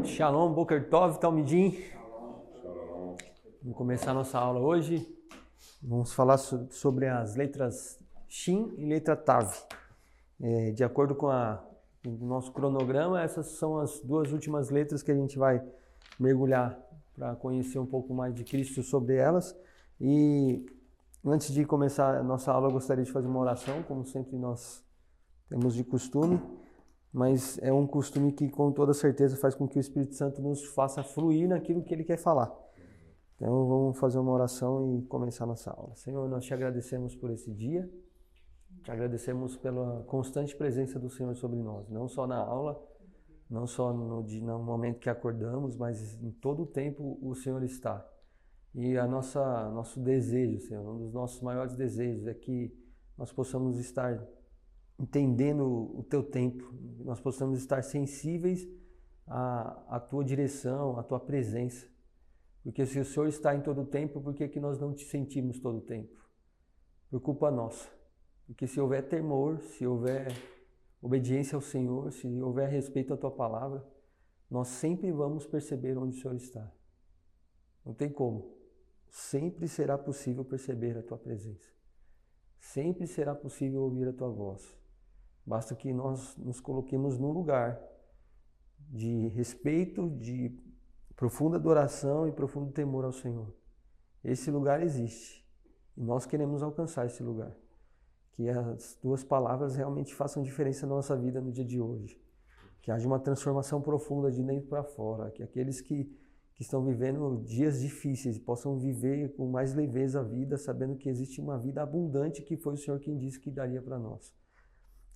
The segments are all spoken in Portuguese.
Shalom, Boker Tov, Talmidim. Shalom. Vamos começar a nossa aula hoje. Vamos falar sobre as letras Shin e letra Tav. De acordo com o nosso cronograma, essas são as duas últimas letras que a gente vai mergulhar para conhecer um pouco mais de Cristo sobre elas. E antes de começar a nossa aula, eu gostaria de fazer uma oração, como sempre nós temos de costume. Mas é um costume que com toda certeza faz com que o Espírito Santo nos faça fluir naquilo que Ele quer falar. Então vamos fazer uma oração e começar a nossa aula. Senhor, nós te agradecemos por esse dia, te agradecemos pela constante presença do Senhor sobre nós, não só na aula, não só no momento que acordamos, mas em todo o tempo o Senhor está. E nosso desejo, Senhor, um dos nossos maiores desejos é que nós possamos estar entendendo o teu tempo, nós possamos estar sensíveis à tua direção, à tua presença. Porque se o Senhor está em todo o tempo, por que nós não te sentimos todo o tempo? Por culpa nossa. Porque se houver temor, se houver obediência ao Senhor, se houver respeito à tua palavra, nós sempre vamos perceber onde o Senhor está. Não tem como. Sempre será possível perceber a tua presença. Sempre será possível ouvir a tua voz. Basta que nós nos coloquemos num lugar de respeito, de profunda adoração e profundo temor ao Senhor. Esse lugar existe e nós queremos alcançar esse lugar. Que as tuas palavras realmente façam diferença na nossa vida no dia de hoje. Que haja uma transformação profunda de dentro para fora. Que aqueles que estão vivendo dias difíceis possam viver com mais leveza a vida, sabendo que existe uma vida abundante que foi o Senhor quem disse que daria para nós.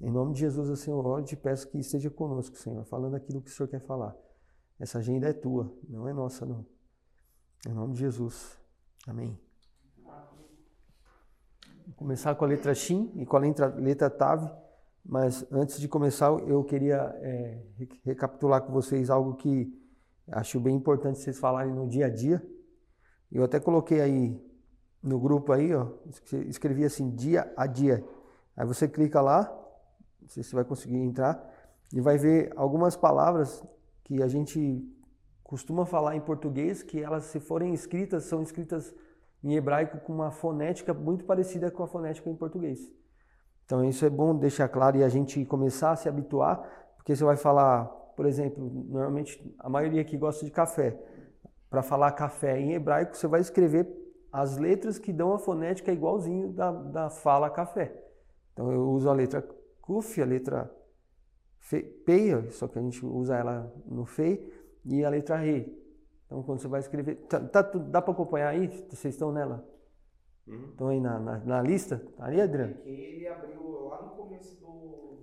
Em nome de Jesus, Senhor, eu te peço que esteja conosco, Senhor, falando aquilo que o Senhor quer falar. Essa agenda é tua, não é nossa, não. Em nome de Jesus. Amém. Vou começar com a letra Shin e com a letra Tav, mas antes de começar, eu queria recapitular com vocês algo que acho bem importante vocês falarem no dia a dia. Eu até coloquei aí no grupo aí, ó, escrevi assim, dia a dia. Aí você clica lá, não sei se você vai conseguir entrar, e vai ver algumas palavras que a gente costuma falar em português, que elas, se forem escritas, são escritas em hebraico com uma fonética muito parecida com a fonética em português. Então isso é bom deixar claro e a gente começar a se habituar, porque você vai falar, por exemplo, normalmente a maioria aqui gosta de café. Para falar café em hebraico, você vai escrever as letras que dão a fonética igualzinho da fala café. Então eu uso a letra Kuf, a letra Pei, só que a gente usa ela no Fei, e a letra Rei. Então quando você vai escrever... dá para acompanhar aí? Vocês estão nela? Estão aí na lista? Tá ali, Adriano? Que ele abriu lá no começo quando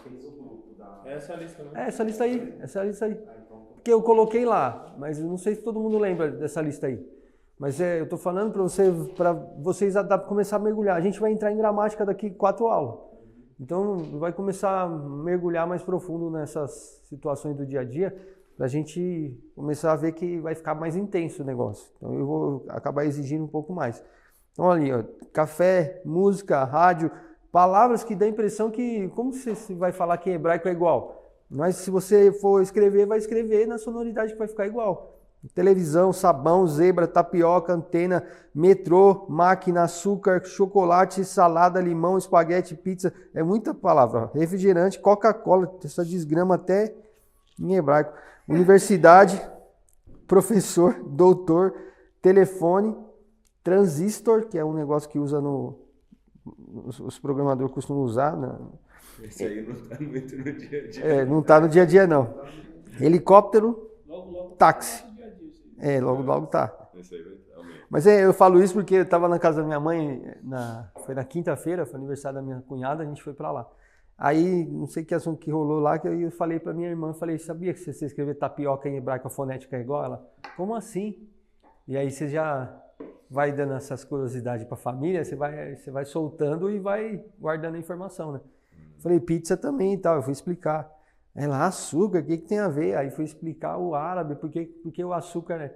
fez o grupo da... Essa é a lista, né? Essa lista aí. Ah, então... Porque eu coloquei lá, mas eu não sei se todo mundo lembra dessa lista aí. Mas eu estou falando para vocês começar a mergulhar. A gente vai entrar em gramática daqui 4 aulas. Então vai começar a mergulhar mais profundo nessas situações do dia a dia, para a gente começar a ver que vai ficar mais intenso o negócio. Então eu vou acabar exigindo um pouco mais. Então ali, ó, café, música, rádio, palavras que dão a impressão que, como você vai falar que em hebraico é igual? Mas se você for escrever, vai escrever na sonoridade que vai ficar igual. Televisão, sabão, zebra, tapioca, antena, metrô, máquina, açúcar, chocolate, salada, limão, espaguete, pizza. É muita palavra. Refrigerante, Coca-Cola, essa desgrama até em hebraico. Universidade, professor, doutor, telefone, transistor, que é um negócio que usa os programadores costumam usar. Né? Esse aí não está muito no dia a dia. Não está no dia a dia, não. Helicóptero, táxi. Logo tá. Esse aí vai estar. Mas eu falo isso porque eu estava na casa da minha mãe, foi na quinta-feira, foi aniversário da minha cunhada, a gente foi para lá. Aí, não sei que assunto que rolou lá, que eu falei para minha irmã, falei, sabia que se você escrever tapioca em hebraico, a fonética é igual? Ela, como assim? E aí você já vai dando essas curiosidades para a família, você vai soltando e vai guardando a informação, né? Falei, pizza também e tal, eu fui explicar. Ela, açúcar, o que tem a ver? Aí fui explicar o árabe, porque o açúcar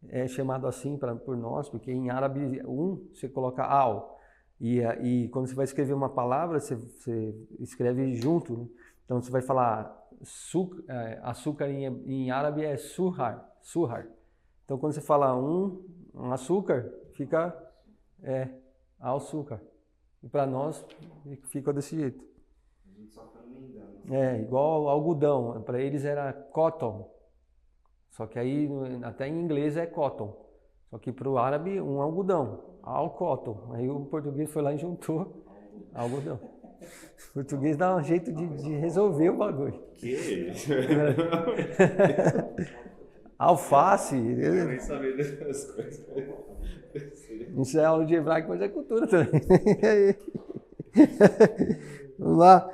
é chamado assim por nós, porque em árabe, você coloca al, e quando você vai escrever uma palavra, você escreve junto, né? Então você vai falar açúcar em árabe é surhar. Então quando você fala um açúcar, fica açúcar. E para nós fica desse jeito. A gente só foi emendando. Igual algodão. Para eles era cotton. Só que aí até em inglês é cotton. Só que para o árabe um algodão. Cotton. Aí o português foi lá e juntou algodão. O português dá um jeito de resolver o bagulho. Que? Alface. Eu nem sabia dessas coisas. Isso é aula de hebraico, mas é cultura também. Vamos lá.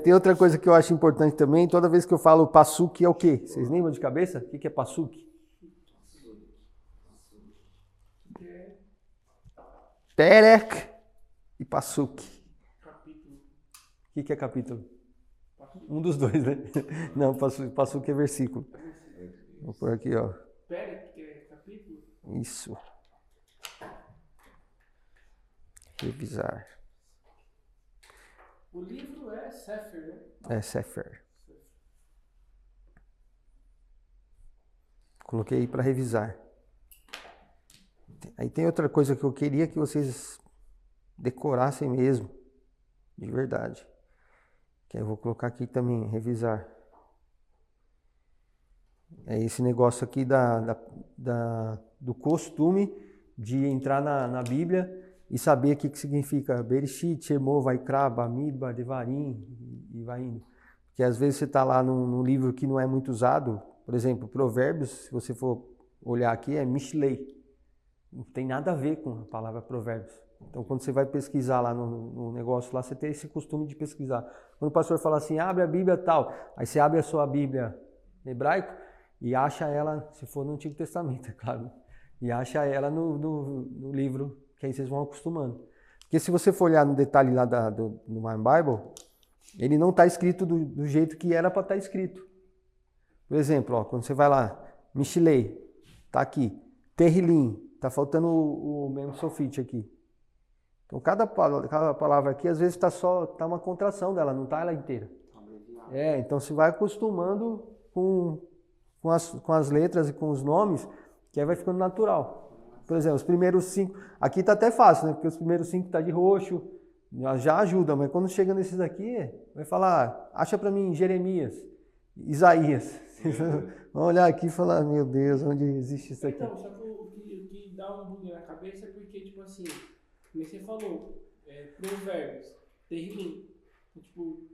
Tem outra coisa que eu acho importante também. Toda vez que eu falo pasuk é o quê? Vocês lembram de cabeça? O que é pasuk? Perek e pasuk. O que é capítulo? Um dos dois, né? Não, pasuk é versículo. Vou por aqui, ó. Perek, que é capítulo? Isso. Revisar. O livro é Sefer, né? É Sefer. Coloquei aí para revisar. Aí tem outra coisa que eu queria que vocês decorassem mesmo, de verdade. Que eu vou colocar aqui também, revisar. É esse negócio aqui do costume de entrar na Bíblia e saber o que significa Bereshit, Shemot, Vaikra, Bamidbar, Devarim e vai indo. Porque às vezes você está lá num livro que não é muito usado, por exemplo, Provérbios, se você for olhar aqui, é Mishlei. Não tem nada a ver com a palavra Provérbios. Então, quando você vai pesquisar lá no negócio, lá você tem esse costume de pesquisar. Quando o pastor fala assim, abre a Bíblia tal, aí você abre a sua Bíblia hebraico e acha ela, se for no Antigo Testamento, é claro, e acha ela no livro, que aí vocês vão acostumando. Porque se você for olhar no detalhe lá no My Bible, ele não está escrito do jeito que era para estar escrito. Por exemplo, ó, quando você vai lá, Mishlei, está aqui, Terrilim, está faltando o mesmo sulfite aqui. Então, cada palavra aqui, às vezes, tá uma contração dela, não está ela inteira. Então, você vai acostumando com as letras e com os nomes, que aí vai ficando natural. Por exemplo, os primeiros 5, aqui está até fácil, né? Porque os primeiros 5 tá de roxo, já ajuda, mas quando chega nesses aqui, vai falar, acha para mim Jeremias, Isaías. Vamos olhar aqui e falar, meu Deus, onde existe isso aqui? Então, só que o que dá um bug na cabeça é porque, tipo assim, como você falou, Provérbios, Terrilim, tipo...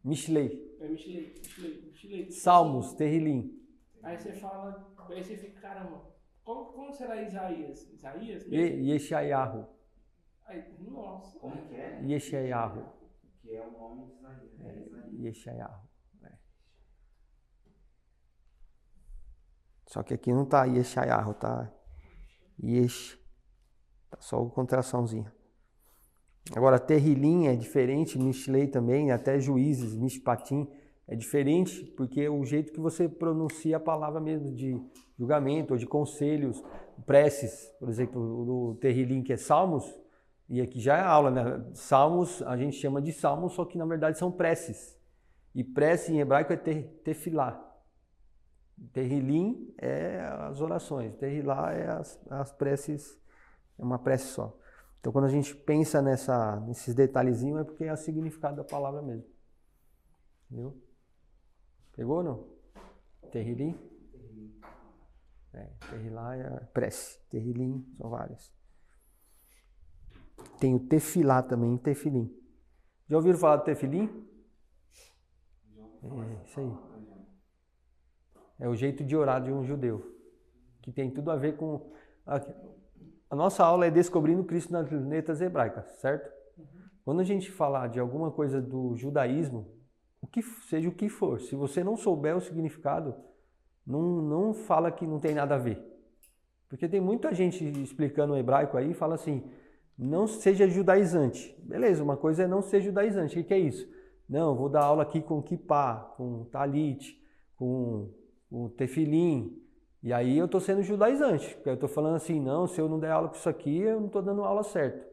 Mishlei. Mishlei. Salmos, Terrilim. Aí você fala, aí você fica, caramba, como será Isaías? Isaías? Yeshayahu. Nossa. Como que é? Yeshayahu. Que é o nome de Isaías. Yeshayahu. Só que aqui não tá Yeshayahu, tá Yesh. Tá só o contraçãozinho. Agora, Terrilim é diferente, Mishlei também, até Juízes, Mishpatim, é diferente, porque é o jeito que você pronuncia a palavra mesmo de julgamento ou de conselhos, preces, por exemplo, no Terrilim, que é Salmos, e aqui já é aula, né? Salmos, a gente chama de Salmos, só que na verdade são preces. E prece em hebraico é tefilá. Terrilim é as orações, Tehilá é as preces, é uma prece só. Então, quando a gente pensa nesses detalhezinhos, é porque é o significado da palavra mesmo. Viu? Pegou ou não? Terrilim? Tehilá é a prece. Terrilim são várias. Tem o tefilá também, tefilim. Já ouviram falar do tefilim? Isso aí. É o jeito de orar de um judeu. Que tem tudo a ver com... A nossa aula é descobrindo Cristo nas letras hebraicas, certo? Quando a gente falar de alguma coisa do judaísmo, seja o que for, se você não souber o significado, não fala que não tem nada a ver. Porque tem muita gente explicando o hebraico aí e fala assim, não seja judaizante. Beleza, uma coisa é não ser judaizante. O que é isso? Não, vou dar aula aqui com kippah, com talit, com tefilim. E aí eu estou sendo judaizante, porque eu estou falando assim, não, se eu não der aula com isso aqui, eu não estou dando aula certa.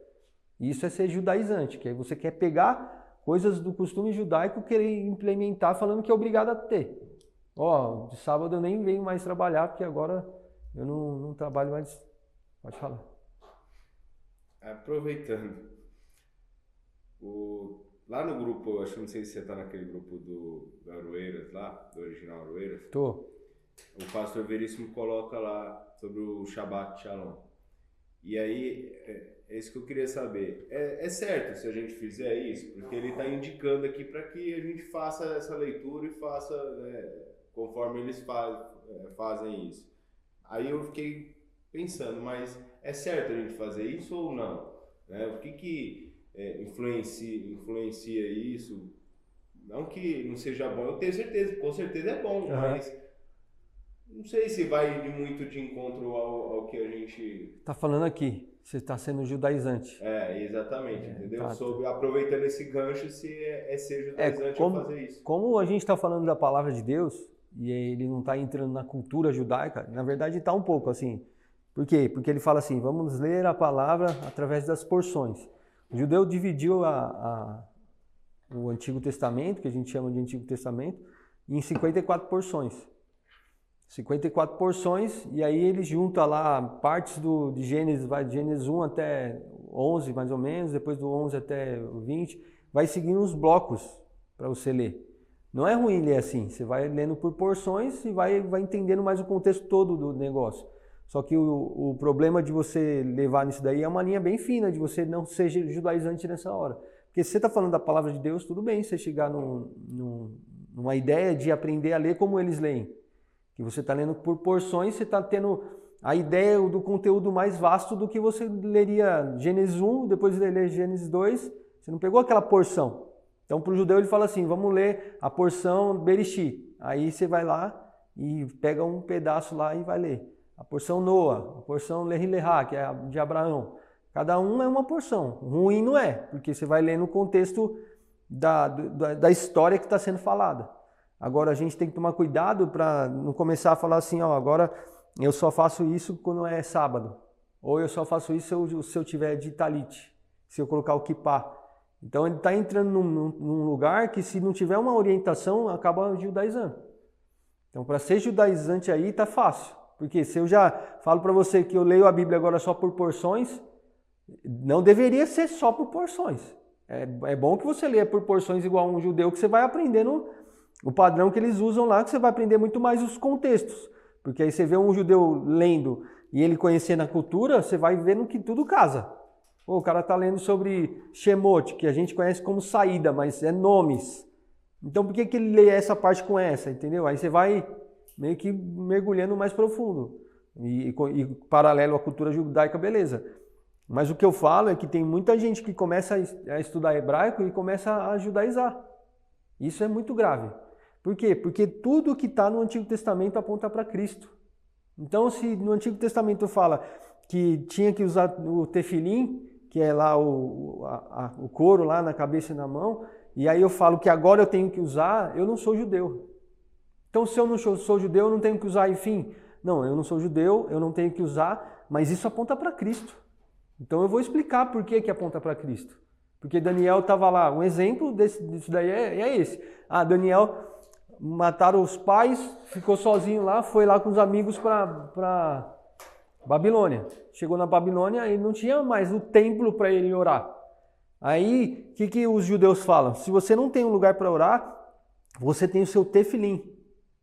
Isso é ser judaizante, que aí você quer pegar coisas do costume judaico querer implementar falando que é obrigado a ter. Ó, de sábado eu nem venho mais trabalhar porque agora eu não trabalho mais. Pode falar. Aproveitando, lá no grupo, acho que não sei se você está naquele grupo do Aroeiras lá, do Original Aroeiras. Tô. O pastor Veríssimo coloca lá sobre o Shabbat Shalom. E aí, é isso que eu queria saber. É certo se a gente fizer isso? Porque ele está indicando aqui para que a gente faça essa leitura e faça, né, conforme eles fazem isso. Aí eu fiquei pensando, mas é certo a gente fazer isso ou não? Né? O que influencia isso? Não que não seja bom, eu tenho certeza, com certeza é bom, mas não sei se vai muito de encontro ao que a gente... Tá falando aqui, você está sendo judaizante. Exatamente, entendeu? Tá. Aproveitando esse gancho, se ser judaizante ou fazer isso. Como a gente está falando da palavra de Deus, e ele não está entrando na cultura judaica, na verdade está um pouco assim. Por quê? Porque ele fala assim, vamos ler a palavra através das porções. O judeu dividiu o Antigo Testamento, que a gente chama de Antigo Testamento, em 54 porções. 54 porções, e aí ele junta lá partes de Gênesis, vai de Gênesis 1 até 11, mais ou menos, depois do 11 até o 20, vai seguindo uns blocos para você ler. Não é ruim ler assim, você vai lendo por porções e vai entendendo mais o contexto todo do negócio. Só que o problema de você levar nisso daí é uma linha bem fina, de você não ser judaizante nessa hora. Porque se você está falando da palavra de Deus, tudo bem você chegar numa ideia de aprender a ler como eles leem. Que você está lendo por porções, você está tendo a ideia do conteúdo mais vasto do que você leria Gênesis 1, depois ler Gênesis 2, você não pegou aquela porção. Então, para o judeu, ele fala assim, vamos ler a porção Bereshit. Aí você vai lá e pega um pedaço lá e vai ler. A porção Noa, a porção Lehi Lehá, que é a de Abraão. Cada um é uma porção. Ruim não é, porque você vai ler no contexto da história que está sendo falada. Agora, a gente tem que tomar cuidado para não começar a falar assim, ó, agora eu só faço isso quando é sábado. Ou eu só faço isso se eu tiver de talit, se eu colocar o kippá. Então, ele está entrando num lugar que, se não tiver uma orientação, acaba judaizando. Então, para ser judaizante aí, tá fácil. Porque se eu já falo para você que eu leio a Bíblia agora só por porções, não deveria ser só por porções. É bom que você leia por porções igual um judeu, que você vai aprendendo o padrão que eles usam lá, que você vai aprender muito mais os contextos. Porque aí você vê um judeu lendo e ele conhecendo a cultura, você vai vendo que tudo casa. O cara está lendo sobre Shemot, que a gente conhece como saída, mas é nomes. Então por que ele lê essa parte com essa, entendeu? Aí você vai meio que mergulhando mais profundo. E paralelo à cultura judaica, beleza. Mas o que eu falo é que tem muita gente que começa a estudar hebraico e começa a judaizar. Isso é muito grave. Por quê? Porque tudo que está no Antigo Testamento aponta para Cristo. Então, se no Antigo Testamento fala que tinha que usar o tefilim, que é lá o couro lá na cabeça e na mão, e aí eu falo que agora eu tenho que usar, eu não sou judeu. Então, se eu não sou judeu, eu não tenho que usar, enfim. Não, eu não sou judeu, eu não tenho que usar, mas isso aponta para Cristo. Então, eu vou explicar por que aponta para Cristo. Porque Daniel estava lá, um exemplo disso daí é esse. Daniel mataram os pais, ficou sozinho lá, foi lá com os amigos para Babilônia. Chegou na Babilônia e não tinha mais o templo para ele orar. Aí, o que os judeus falam? Se você não tem um lugar para orar, você tem o seu tefilim.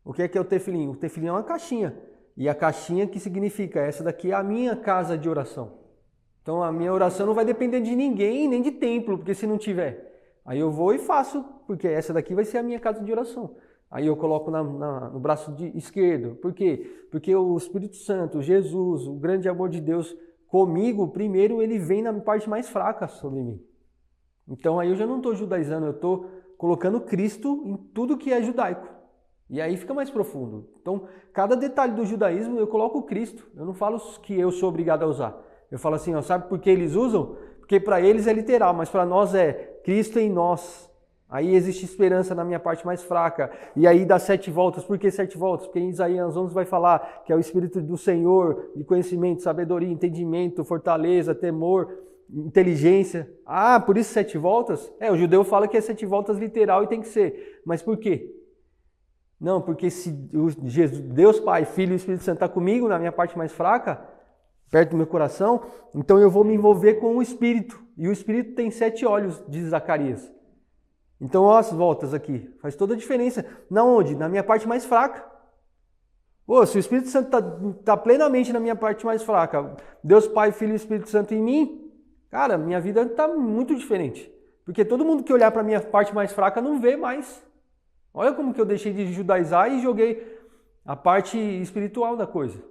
O que é o tefilim? O tefilim é uma caixinha. E a caixinha que significa, essa daqui é a minha casa de oração. Então a minha oração não vai depender de ninguém, nem de templo, porque se não tiver. Aí eu vou e faço, porque essa daqui vai ser a minha casa de oração. Aí eu coloco no braço esquerdo. Por quê? Porque o Espírito Santo, Jesus, o grande amor de Deus comigo, primeiro ele vem na parte mais fraca sobre mim. Então aí eu já não estou judaizando, eu estou colocando Cristo em tudo que é judaico. E aí fica mais profundo. Então, cada detalhe do judaísmo eu coloco Cristo. Eu não falo que eu sou obrigado a usar. Eu falo assim, sabe por que eles usam? Porque para eles é literal, mas para nós é Cristo em nós. Aí existe esperança na minha parte mais fraca. E aí dá 7 voltas. Por que 7 voltas? Porque em Isaías 11 vai falar que é o Espírito do Senhor, de conhecimento, sabedoria, entendimento, fortaleza, temor. inteligência. Ah, por isso 7 voltas? O judeu fala que é 7 voltas literal e tem que ser. Mas por quê? Não, porque se Deus Pai, Filho e Espírito Santo está comigo na minha parte mais fraca, perto do meu coração, então eu vou me envolver com o Espírito. E o Espírito tem 7 olhos, diz Zacarias. Então, olha as voltas aqui. Faz toda a diferença. Na onde? Na minha parte mais fraca. Pô, se o Espírito Santo tá plenamente na minha parte mais fraca, Deus Pai, Filho e Espírito Santo em mim, cara, minha vida está muito diferente. Porque todo mundo que olhar para a minha parte mais fraca não vê mais. Olha como que eu deixei de judaizar e joguei a parte espiritual da coisa.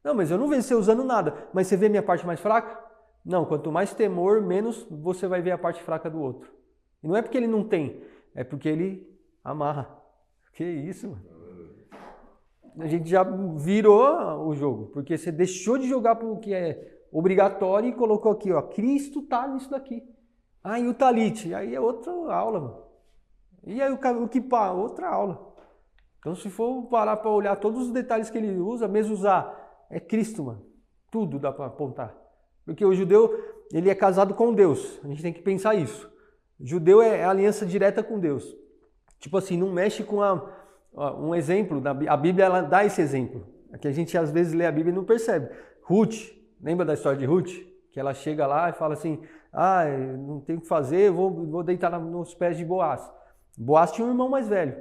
Não, mas eu não vejo você usando nada. Mas você vê minha parte mais fraca? Não, quanto mais temor, menos você vai ver a parte fraca do outro. E não é porque ele não tem, é porque ele amarra. Que isso, mano? A gente já virou o jogo, porque você deixou de jogar para o que é obrigatório e colocou aqui, ó, Cristo tá nisso daqui. Ah, e o talit, aí é outra aula, mano. E aí o kippah, outra aula. Então se for parar para olhar todos os detalhes que ele usa, mesmo usar, é Cristo, mano. Tudo dá para apontar. Porque o judeu, ele é casado com Deus, a gente tem que pensar isso. O judeu é aliança direta com Deus. Tipo assim, não mexe com um exemplo, a Bíblia ela dá esse exemplo. É que a gente às vezes lê a Bíblia e não percebe. Ruth, lembra da história de Ruth? Que ela chega lá e fala assim, não tem o que fazer, eu vou deitar nos pés de Boaz. Boaz tinha um irmão mais velho,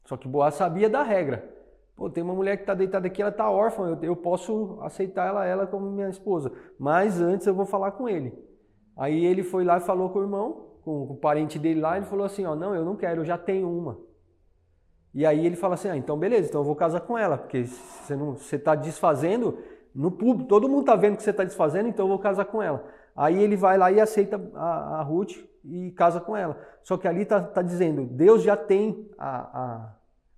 só que Boaz sabia da regra. Pô, tem uma mulher que está deitada aqui, ela está órfã, eu posso aceitar ela como minha esposa, mas antes eu vou falar com ele. Aí ele foi lá e falou com o irmão, com o parente dele lá, ele falou assim, não, eu não quero, eu já tenho uma. E aí ele fala assim, então beleza, então eu vou casar com ela, porque você está desfazendo no público, todo mundo está vendo que você está desfazendo, então eu vou casar com ela. Aí ele vai lá e aceita a Ruth e casa com ela. Só que ali está dizendo, Deus já tem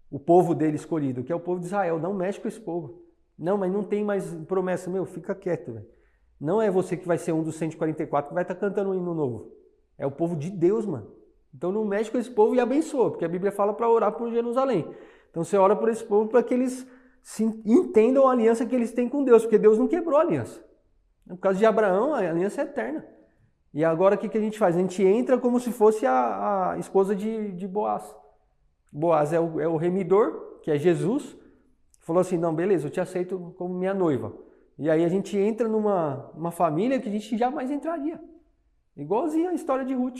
o povo dele escolhido, que é o povo de Israel, não mexe com esse povo. Não, mas não tem mais promessa, fica quieto, velho. Não é você que vai ser um dos 144 que vai estar cantando um hino novo. É o povo de Deus, mano. Então não mexe com esse povo e abençoa, porque a Bíblia fala para orar por Jerusalém. Então você ora por esse povo para que eles entendam a aliança que eles têm com Deus, porque Deus não quebrou a aliança. No caso de Abraão, a aliança é eterna. E agora o que a gente faz? A gente entra como se fosse a esposa de Boaz. Boaz é o remidor, que é Jesus. Falou assim, não, beleza, eu te aceito como minha noiva. E aí a gente entra numa família que a gente jamais entraria. Igualzinho a história de Ruth.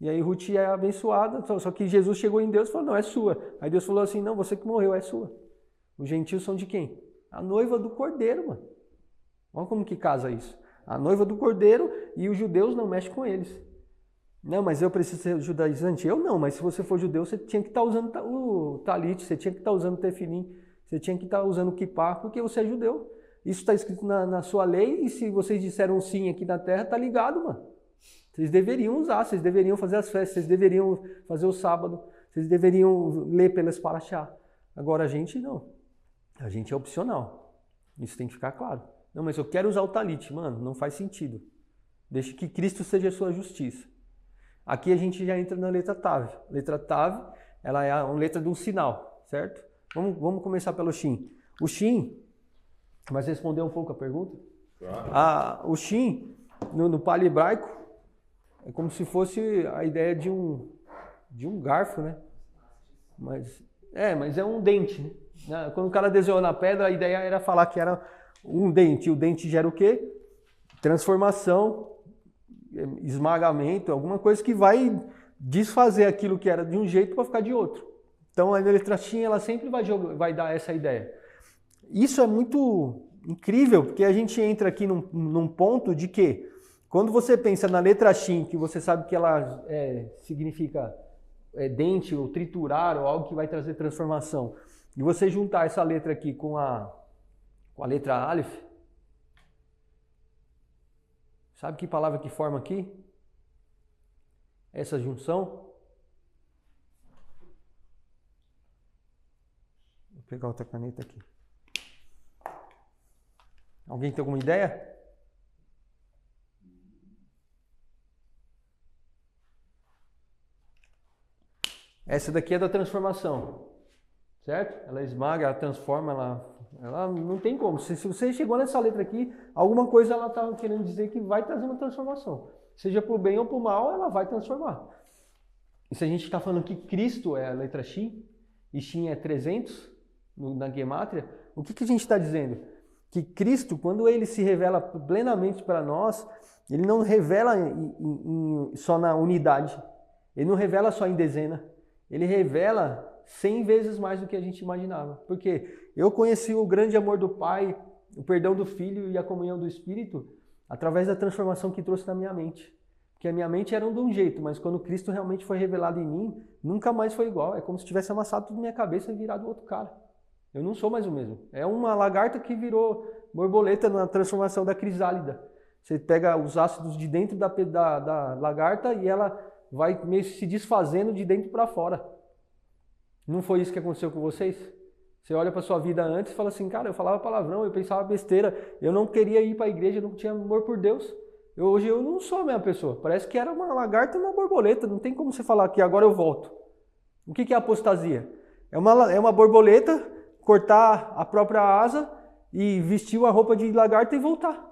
E aí Ruth é abençoada, só que Jesus chegou em Deus e falou, não, é sua. Aí Deus falou assim, não, você que morreu, é sua. Os gentios são de quem? A noiva do Cordeiro, mano. Olha como que casa isso. A noiva do Cordeiro e os judeus não mexem com eles. Não, mas eu preciso ser judaizante? Eu não, mas se você for judeu, você tinha que estar usando o talit, você tinha que estar usando o tefilim, você tinha que estar usando o kippah, porque você é judeu. Isso está escrito na sua lei e se vocês disseram sim aqui na terra, tá ligado, mano. Vocês deveriam usar, vocês deveriam fazer as festas, vocês deveriam fazer o sábado, vocês deveriam ler pelas paraxá. Agora a gente não. A gente é opcional. Isso tem que ficar claro. Não, mas eu quero usar o talit. Mano, não faz sentido. Deixe que Cristo seja a sua justiça. Aqui a gente já entra na letra Tav. Letra Tav, ela é uma letra de um sinal, certo? Vamos começar pelo Shin. O Shin, mas responder um pouco a pergunta? O Shin, no palio hebraico, é como se fosse a ideia de um garfo, né? Mas é um dente, né? Quando o cara desenhou na pedra, a ideia era falar que era um dente. E o dente gera o quê? Transformação, esmagamento, alguma coisa que vai desfazer aquilo que era de um jeito para ficar de outro. Então a letra Shin, ela sempre vai dar essa ideia. Isso é muito incrível, porque a gente entra aqui num ponto de que quando você pensa na letra Shin, que você sabe que ela significa dente ou triturar ou algo que vai trazer transformação, e você juntar essa letra aqui com a letra Aleph, sabe que palavra que forma aqui? Essa junção? Vou pegar outra caneta aqui. Alguém tem alguma ideia? Essa daqui é da transformação, certo? Ela esmaga, ela transforma, Ela não tem como. Se você chegou nessa letra aqui, alguma coisa ela está querendo dizer que vai trazer uma transformação. Seja para o bem ou para o mal, ela vai transformar. E se a gente está falando que Cristo é a letra Shin, e Shin é 300 na Gemátria, o que a gente está dizendo? Que Cristo, quando ele se revela plenamente para nós, ele não revela só na unidade, ele não revela só em dezena, ele revela 100 vezes mais do que a gente imaginava. Porque eu conheci o grande amor do Pai, o perdão do Filho e a comunhão do Espírito através da transformação que trouxe na minha mente. Porque a minha mente era de um jeito, mas quando Cristo realmente foi revelado em mim, nunca mais foi igual. É como se tivesse amassado tudo na minha cabeça e virado outro cara. Eu não sou mais o mesmo. É uma lagarta que virou borboleta na transformação da crisálida. Você pega os ácidos de dentro da lagarta e ela vai meio se desfazendo de dentro para fora. Não foi isso que aconteceu com vocês? Você olha para sua vida antes e fala assim, cara, eu falava palavrão, eu pensava besteira, eu não queria ir para a igreja, eu não tinha amor por Deus. Hoje eu não sou a mesma pessoa. Parece que era uma lagarta e uma borboleta. Não tem como você falar que agora eu volto. O que é apostasia? É uma borboleta cortar a própria asa e vestir a roupa de lagarta e voltar.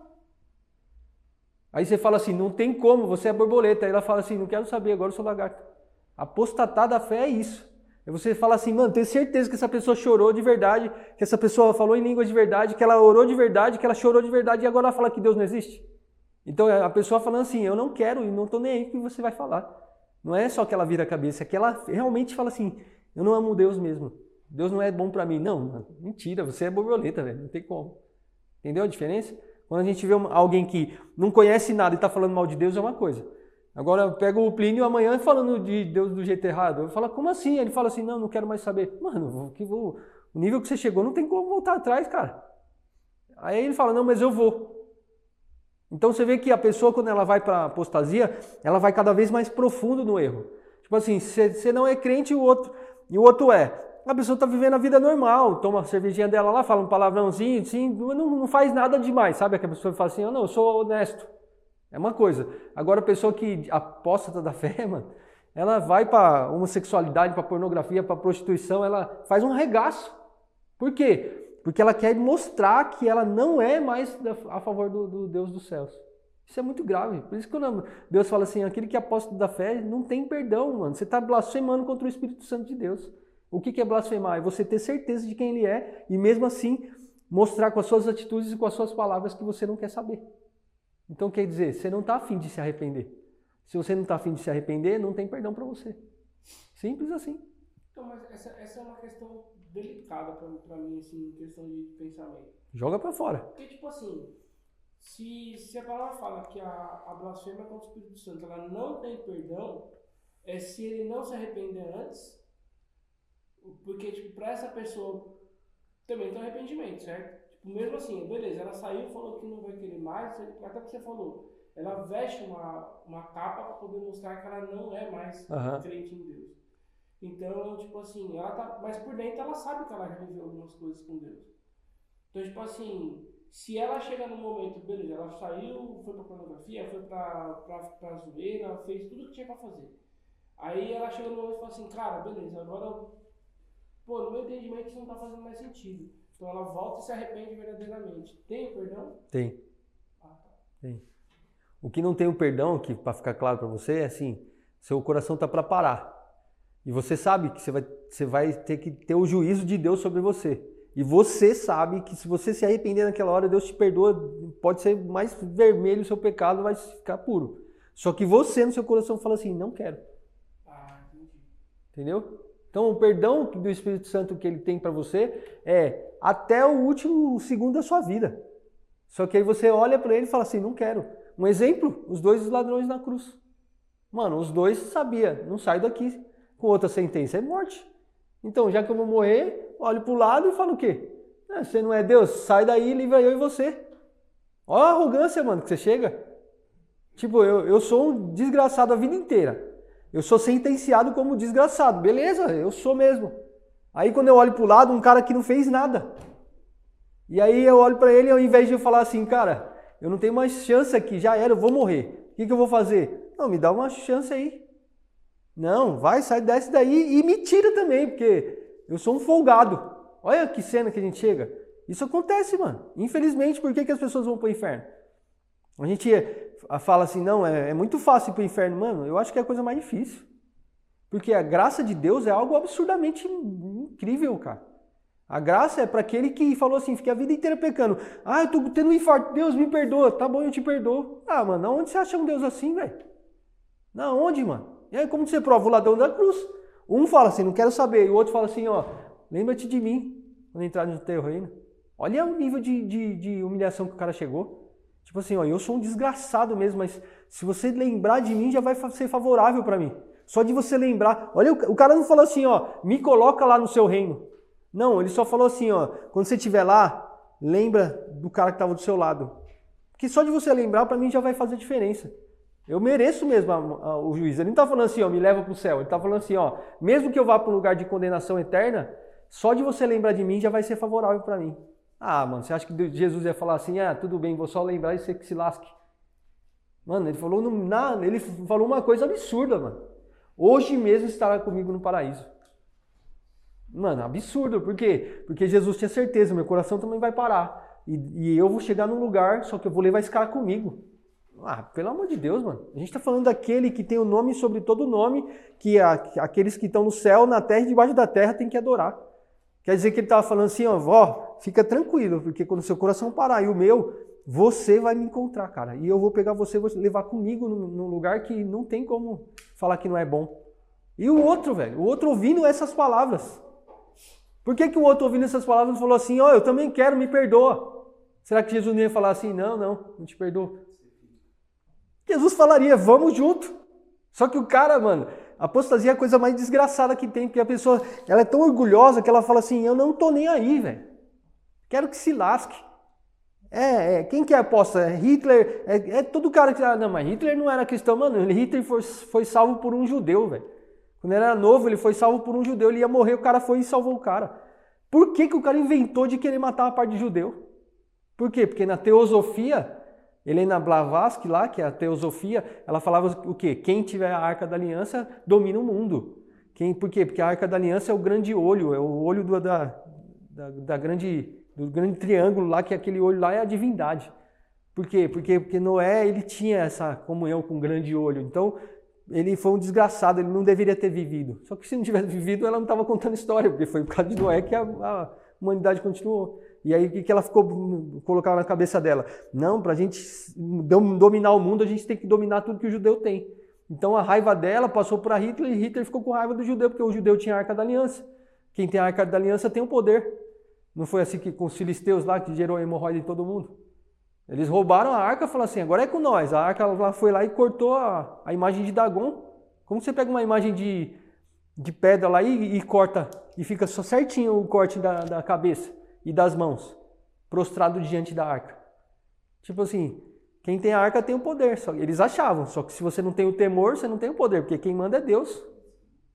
Aí você fala assim, não tem como, você é borboleta. Aí ela fala assim, não quero saber, agora eu sou lagarta. Apostatar da fé é isso. Aí você fala assim, mano, tenho certeza que essa pessoa chorou de verdade, que essa pessoa falou em línguas de verdade, que ela orou de verdade, que ela chorou de verdade e agora ela fala que Deus não existe. Então a pessoa falando assim, eu não quero e não estou nem aí o que você vai falar. Não é só que ela vira a cabeça, é que ela realmente fala assim, eu não amo Deus mesmo. Deus não é bom para mim. Não, mentira, você é borboleta, velho, não tem como. Entendeu a diferença? Quando a gente vê alguém que não conhece nada e está falando mal de Deus é uma coisa. Agora eu pego o Plínio amanhã falando de Deus do jeito errado. Eu falo, como assim? Ele fala assim, não quero mais saber. Mano, o nível que você chegou não tem como voltar atrás, cara. Aí ele fala, não, mas eu vou. Então você vê que a pessoa, quando ela vai para a apostasia, ela vai cada vez mais profundo no erro. Tipo assim, você não é crente e o outro é. A pessoa está vivendo a vida normal, toma a cervejinha dela lá, fala um palavrãozinho, assim, não faz nada demais, sabe? Que a pessoa fala assim, eu sou honesto. É uma coisa. Agora a pessoa que apóstata da fé, mano, ela vai para homossexualidade, para pornografia, para prostituição, ela faz um regaço. Por quê? Porque ela quer mostrar que ela não é mais a favor do Deus dos céus. Isso é muito grave. Por isso que quando Deus fala assim, aquele que é apóstolo da fé não tem perdão, mano. Você está blasfemando contra o Espírito Santo de Deus. O que é blasfemar? É você ter certeza de quem ele é e mesmo assim mostrar com as suas atitudes e com as suas palavras que você não quer saber. Então quer dizer, você não está afim de se arrepender. Se você não está afim de se arrepender, não tem perdão para você. Simples assim. Então, mas essa é uma questão delicada pra mim, assim, em questão de pensamento. Joga pra fora. Porque, tipo assim, se a palavra fala que a blasfêmia contra o Espírito Santo, ela não tem perdão, é se ele não se arrepender antes, porque, tipo, pra essa pessoa também tem um arrependimento, certo? Tipo, mesmo assim, beleza, ela saiu, falou que não vai querer mais, até que você falou, ela veste uma capa pra poder mostrar que ela não é mais crente em Deus. Então, tipo assim, ela tá, mas por dentro ela sabe que ela já viveu algumas coisas com Deus. Então, tipo assim, se ela chega num momento, beleza, ela saiu, foi pra pornografia, foi pra zoeira, fez tudo que tinha pra fazer. Aí ela chega num momento e fala assim, cara, beleza, agora, pô, no meu entendimento isso não tá fazendo mais sentido. Então ela volta e se arrepende verdadeiramente. Tem o perdão? Tem. Ah, tá. Tem. O que não tem o perdão, que para ficar claro para você, é assim, seu coração tá para parar. E você sabe que você vai ter que ter o juízo de Deus sobre você. E você sabe que se você se arrepender naquela hora, Deus te perdoa, pode ser mais vermelho o seu pecado, vai ficar puro. Só que você no seu coração fala assim, não quero. Ah, entendi. Entendeu? Então o perdão do Espírito Santo que ele tem para você é até o último segundo da sua vida. Só que aí você olha para ele e fala assim, não quero. Um exemplo, os 2 ladrões na cruz. Mano, os 2 sabiam, não sai daqui. Com outra sentença é morte. Então, já que eu vou morrer, olho para o lado e falo o quê? Você não é Deus? Sai daí e livra eu e você. Olha a arrogância, mano, que você chega. Tipo, eu sou um desgraçado a vida inteira. Eu sou sentenciado como desgraçado. Beleza, eu sou mesmo. Aí quando eu olho para o lado, um cara que não fez nada. E aí eu olho para ele, ao invés de eu falar assim, cara, eu não tenho mais chance aqui, já era, eu vou morrer. O que eu vou fazer? Não, me dá uma chance aí. Não, vai, sai, desce daí e me tira também, porque eu sou um folgado. Olha que cena que a gente chega. Isso acontece, mano. Infelizmente, por que as pessoas vão pro inferno? A gente fala assim, não, é muito fácil ir pro inferno. Mano, eu acho que é a coisa mais difícil. Porque a graça de Deus é algo absurdamente incrível, cara. A graça é para aquele que falou assim, fiquei a vida inteira pecando. Ah, eu tô tendo um infarto, Deus me perdoa. Tá bom, eu te perdoo. Ah, mano, onde você acha um Deus assim, velho? Não, onde, mano? E aí, como você prova o ladrão da cruz? Um fala assim, não quero saber. E o outro fala assim, ó, lembra-te de mim quando entrar no teu reino. Olha o nível de humilhação que o cara chegou. Tipo assim, ó, eu sou um desgraçado mesmo, mas se você lembrar de mim, já vai ser favorável para mim. Só de você lembrar. Olha, o cara não falou assim, ó, me coloca lá no seu reino. Não, ele só falou assim, ó, quando você estiver lá, lembra do cara que estava do seu lado. Porque só de você lembrar, para mim, já vai fazer diferença. Eu mereço mesmo o juiz. Ele não está falando assim, ó, me leva para o céu. Ele está falando assim, ó, mesmo que eu vá para um lugar de condenação eterna, só de você lembrar de mim já vai ser favorável para mim. Ah, mano, você acha que Jesus ia falar assim, ah, tudo bem, vou só lembrar e você que se lasque. Mano, ele falou uma coisa absurda, mano. Hoje mesmo estará comigo no paraíso. Mano, absurdo. Por quê? Porque Jesus tinha certeza, meu coração também vai parar. E eu vou chegar num lugar, só que eu vou levar esse cara comigo. Ah, pelo amor de Deus, mano. A gente tá falando daquele que tem o nome sobre todo nome, que aqueles que estão no céu, na terra e debaixo da terra tem que adorar. Quer dizer que ele tava falando assim, ó, fica tranquilo, porque quando o seu coração parar e o meu, você vai me encontrar, cara. E eu vou pegar você, vou levar comigo num lugar que não tem como falar que não é bom. E o outro, velho, o outro ouvindo essas palavras. Por que o outro ouvindo essas palavras falou assim, ó, eu também quero, me perdoa? Será que Jesus não ia falar assim, não te perdoo? Jesus falaria, vamos junto. Só que o cara, mano, a apostasia é a coisa mais desgraçada que tem, porque a pessoa, ela é tão orgulhosa que ela fala assim, eu não tô nem aí, velho. Quero que se lasque. Quem que é aposta? É Hitler? É todo cara que... não, mas Hitler não era cristão, mano. Hitler foi salvo por um judeu, velho. Quando ele era novo, ele foi salvo por um judeu. Ele ia morrer, o cara foi e salvou o cara. Por que o cara inventou de querer matar a parte de judeu? Por quê? Porque na teosofia, Helena Blavatsky lá, que é a teosofia, ela falava o quê? Quem tiver a Arca da Aliança domina o mundo. Por quê? Porque a Arca da Aliança é o grande olho, é o olho do grande triângulo lá, que aquele olho lá é a divindade. Por quê? Porque Noé, ele tinha essa comunhão com o grande olho. Então, ele foi um desgraçado, ele não deveria ter vivido. Só que se não tivesse vivido, ela não estava contando história, porque foi por causa de Noé que a humanidade continuou. E aí, o que ela colocava na cabeça dela? Não, para a gente dominar o mundo, a gente tem que dominar tudo que o judeu tem. Então, a raiva dela passou para Hitler, e Hitler ficou com raiva do judeu, porque o judeu tinha a Arca da Aliança. Quem tem a Arca da Aliança tem o poder. Não foi assim que com os filisteus lá, que gerou hemorroida em todo mundo? Eles roubaram a arca e falaram assim, agora é com nós. A arca ela foi lá e cortou a imagem de Dagon. Como você pega uma imagem de pedra lá e corta, e fica só certinho o corte da cabeça e das mãos, prostrado diante da arca? Tipo assim, quem tem a arca tem o poder. Eles achavam, só que se você não tem o temor, você não tem o poder, porque quem manda é Deus.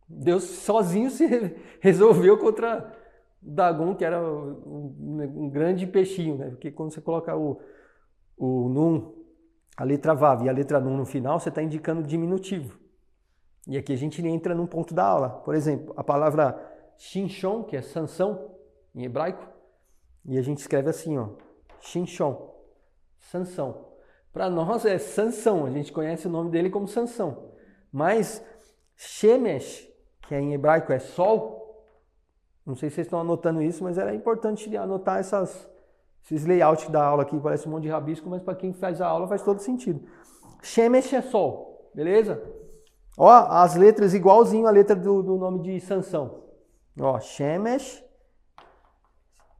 Deus sozinho se resolveu contra Dagon, que era um grande peixinho, né? Porque quando você coloca o Nun, a letra Vav e a letra Nun no final, você está indicando diminutivo. E aqui a gente entra num ponto da aula. Por exemplo, a palavra Shinshon, que é Sansão, em hebraico, e a gente escreve assim, ó, Shinshon, Sansão. Para nós é Sansão, a gente conhece o nome dele como Sansão. Mas Shemesh, que em hebraico é Sol, não sei se vocês estão anotando isso, mas era importante anotar esses layouts da aula aqui, parece um monte de rabisco, mas para quem faz a aula faz todo sentido. Shemesh é Sol, beleza? Ó, as letras igualzinho a letra do nome de Sansão. Ó, Shemesh,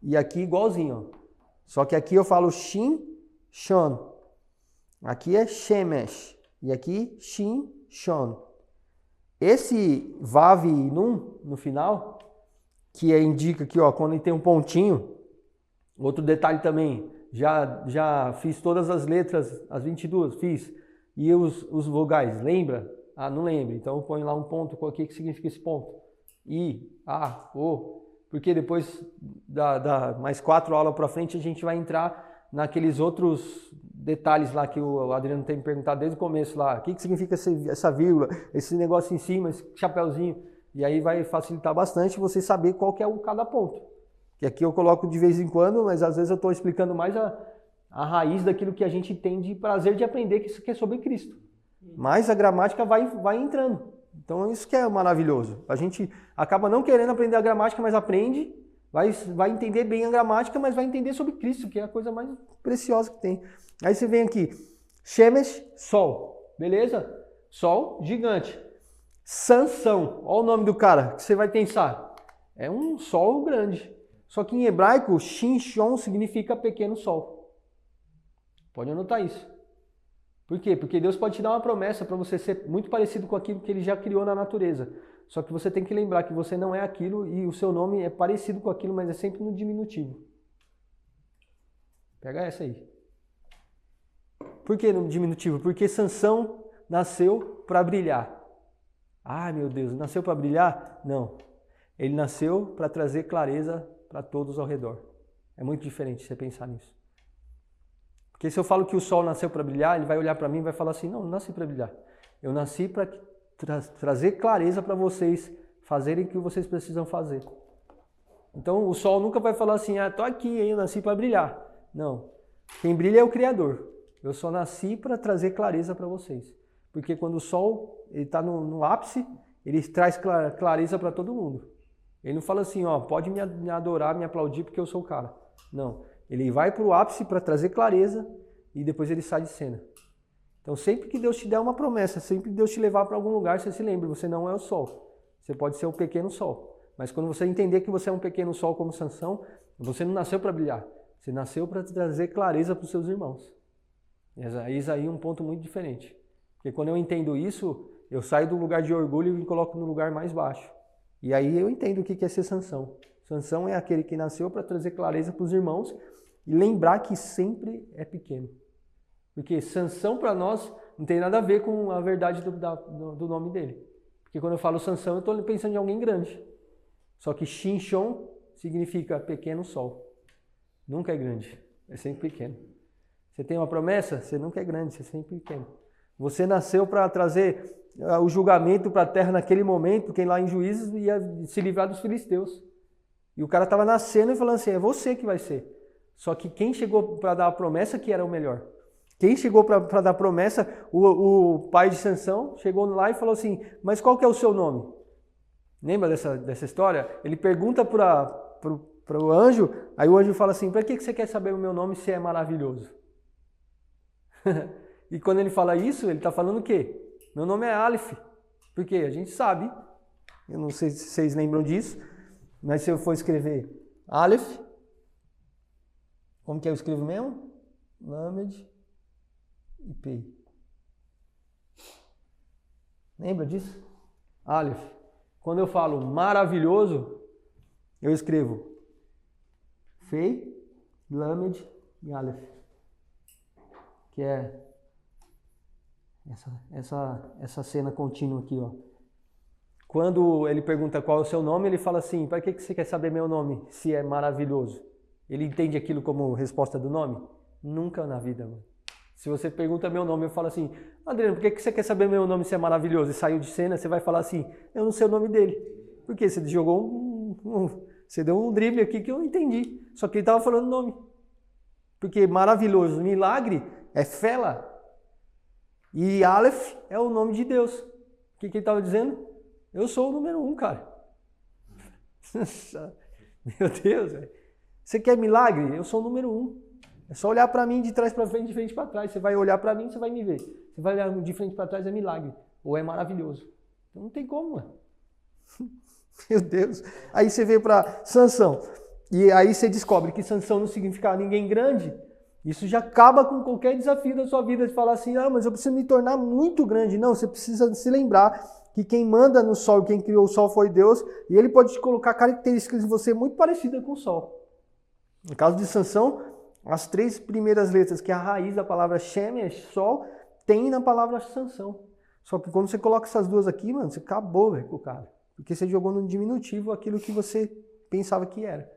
e aqui igualzinho, ó. Só que aqui eu falo Shin, Shon. Aqui é Shemesh, e aqui Shin, Shon. Esse Vav e Nun no final, que indica aqui, ó, quando tem um pontinho. Outro detalhe também, já fiz todas as letras, as 22, fiz. E os vogais, lembra? Ah, não lembro. Então eu ponho lá um ponto, o que significa esse ponto? I, A, O. Porque depois mais 4 aulas para frente a gente vai entrar naqueles outros detalhes lá que o Adriano tem me perguntado desde o começo lá. O que significa essa vírgula, esse negócio em cima, esse chapéuzinho. E aí vai facilitar bastante você saber qual que é cada ponto. Que aqui eu coloco de vez em quando, mas às vezes eu estou explicando mais a raiz daquilo que a gente tem de prazer de aprender, que isso que é sobre Cristo. Mas a gramática vai entrando. Então isso que é maravilhoso. A gente acaba não querendo aprender a gramática, mas aprende, vai entender bem a gramática, mas vai entender sobre Cristo, que é a coisa mais preciosa que tem. Aí você vem aqui, Shemesh, sol, beleza? Sol, gigante. Sansão, olha o nome do cara, que você vai pensar. É um sol grande. Só que em hebraico, Shinshon significa pequeno sol. Pode anotar isso. Por quê? Porque Deus pode te dar uma promessa para você ser muito parecido com aquilo que Ele já criou na natureza. Só que você tem que lembrar que você não é aquilo e o seu nome é parecido com aquilo, mas é sempre no diminutivo. Pega essa aí. Por que no diminutivo? Porque Sansão nasceu para brilhar. Ah, meu Deus, nasceu para brilhar? Não. Ele nasceu para trazer clareza para todos ao redor. É muito diferente você pensar nisso. Porque se eu falo que o sol nasceu para brilhar, ele vai olhar para mim e vai falar assim, não nasci para brilhar. Eu nasci para trazer clareza para vocês fazerem o que vocês precisam fazer. Então o sol nunca vai falar assim, tô aqui, eu nasci para brilhar. Não. Quem brilha é o Criador. Eu só nasci para trazer clareza para vocês. Porque quando o sol está no ápice, ele traz clareza para todo mundo. Ele não fala assim, pode me adorar, me aplaudir porque eu sou o cara. Não. Ele vai para o ápice para trazer clareza e depois ele sai de cena. Então sempre que Deus te der uma promessa, sempre que Deus te levar para algum lugar, você se lembre, você não é o sol. Você pode ser um pequeno sol. Mas quando você entender que você é um pequeno sol como Sansão, você não nasceu para brilhar. Você nasceu para trazer clareza para os seus irmãos. Eis aí um ponto muito diferente. Porque quando eu entendo isso, eu saio do lugar de orgulho e me coloco no lugar mais baixo. E aí eu entendo o que é ser Sansão. Sansão é aquele que nasceu para trazer clareza para os irmãos e lembrar que sempre é pequeno. Porque Sansão para nós não tem nada a ver com a verdade do nome dele. Porque quando eu falo Sansão, eu estou pensando em alguém grande. Só que Shinshon significa pequeno sol. Nunca é grande, é sempre pequeno. Você tem uma promessa? Você nunca é grande, você é sempre pequeno. Você nasceu para trazer o julgamento para a terra naquele momento, quem lá em Juízes ia se livrar dos filisteus. E o cara estava nascendo e falando assim, é você que vai ser. Só que quem chegou para dar a promessa que era o melhor? Quem chegou para dar a promessa, o pai de Sansão, chegou lá e falou assim, mas qual que é o seu nome? Lembra dessa história? Ele pergunta para o anjo, aí o anjo fala assim, para que você quer saber o meu nome se é maravilhoso? E quando ele fala isso, ele está falando o quê? Meu nome é Aleph. Porque a gente sabe, eu não sei se vocês lembram disso, mas se eu for escrever Aleph, como que eu escrevo mesmo? Lamed e P. Lembra disso? Aleph. Quando eu falo maravilhoso, eu escrevo Fei, Lamed e Aleph. Que é essa cena contínua aqui, ó. Quando ele pergunta qual é o seu nome, ele fala assim, para que você quer saber meu nome, se é maravilhoso? Ele entende aquilo como resposta do nome? Nunca na vida, mano. Se você pergunta meu nome, eu falo assim, Adriano, por que você quer saber meu nome se é maravilhoso? E saiu de cena, você vai falar assim, eu não sei o nome dele. Por quê? Você jogou você deu um drible aqui que eu não entendi. Só que ele estava falando o nome. Porque maravilhoso, milagre, é Fela. E Aleph é o nome de Deus. O que ele estava dizendo? Eu sou o número 1, cara. Meu Deus, velho. Você quer milagre? Eu sou o número 1. É só olhar para mim de trás para frente, de frente para trás. Você vai olhar para mim, você vai me ver. Você vai olhar de frente para trás, é milagre. Ou é maravilhoso. Então não tem como, mano. Meu Deus. Aí você veio para Sansão. E aí você descobre que Sansão não significa ninguém grande. Isso já acaba com qualquer desafio da sua vida de falar assim, mas eu preciso me tornar muito grande. Não, você precisa se lembrar que quem manda no sol, quem criou o sol foi Deus, e ele pode te colocar características de você muito parecidas com o sol. No caso de Sansão, as 3 primeiras letras, que é a raiz da palavra Shemesh, sol, tem na palavra Sansão. Só que quando você coloca essas duas aqui, mano, você acabou, velho, com o cara. Porque você jogou no diminutivo aquilo que você pensava que era.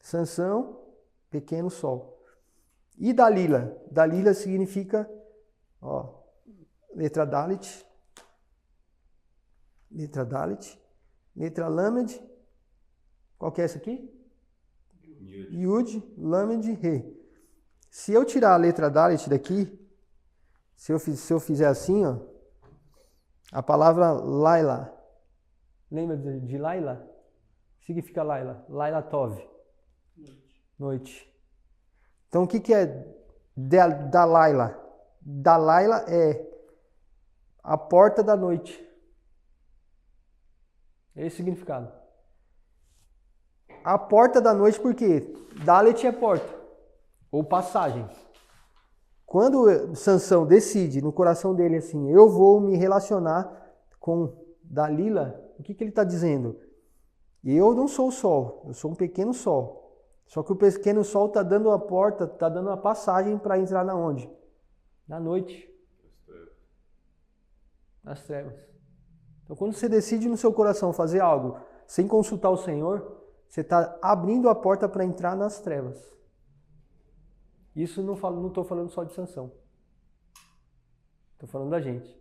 Sansão, pequeno sol. E Dalila? Dalila significa, letra Dalit, letra Lamed. Qual que é essa aqui? Yud, Lamed, Re. Se eu tirar a letra Dalet daqui, se eu fizer assim, ó, a palavra Laila, lembra de Laila? O que significa Laila? Laila Tov, noite. Então o que é da Laila? Da Laila é a porta da noite. Esse é o significado. A porta da noite, por quê? Dalet é porta, ou passagem. Quando Sansão decide no coração dele assim, eu vou me relacionar com Dalila, o que ele está dizendo? Eu não sou o sol, eu sou um pequeno sol. Só que o pequeno sol está dando a porta, está dando a passagem para entrar na onde? Na noite. Nas trevas. Então quando você decide no seu coração fazer algo sem consultar o Senhor, você está abrindo a porta para entrar nas trevas. Isso não estou falando só de Sansão. Estou falando da gente.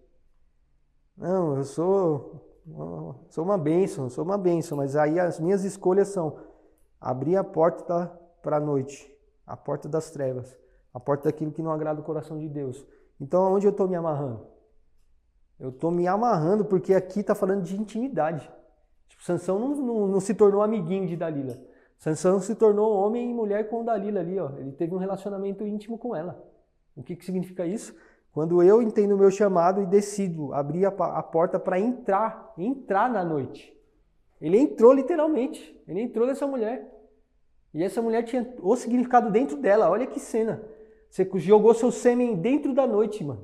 Não, eu sou uma bênção, mas aí as minhas escolhas são abrir a porta para a noite, a porta das trevas, a porta daquilo que não agrada o coração de Deus. Então aonde eu estou me amarrando? Eu estou me amarrando porque aqui está falando de intimidade. Tipo, Sansão não se tornou amiguinho de Dalila. Sansão se tornou homem e mulher com Dalila ali, ó. Ele teve um relacionamento íntimo com ela. O que significa isso? Quando eu entendo o meu chamado e decido abrir a porta para entrar na noite. Ele entrou literalmente. Ele entrou nessa mulher. E essa mulher tinha o significado dentro dela. Olha que cena. Você jogou seu sêmen dentro da noite, mano.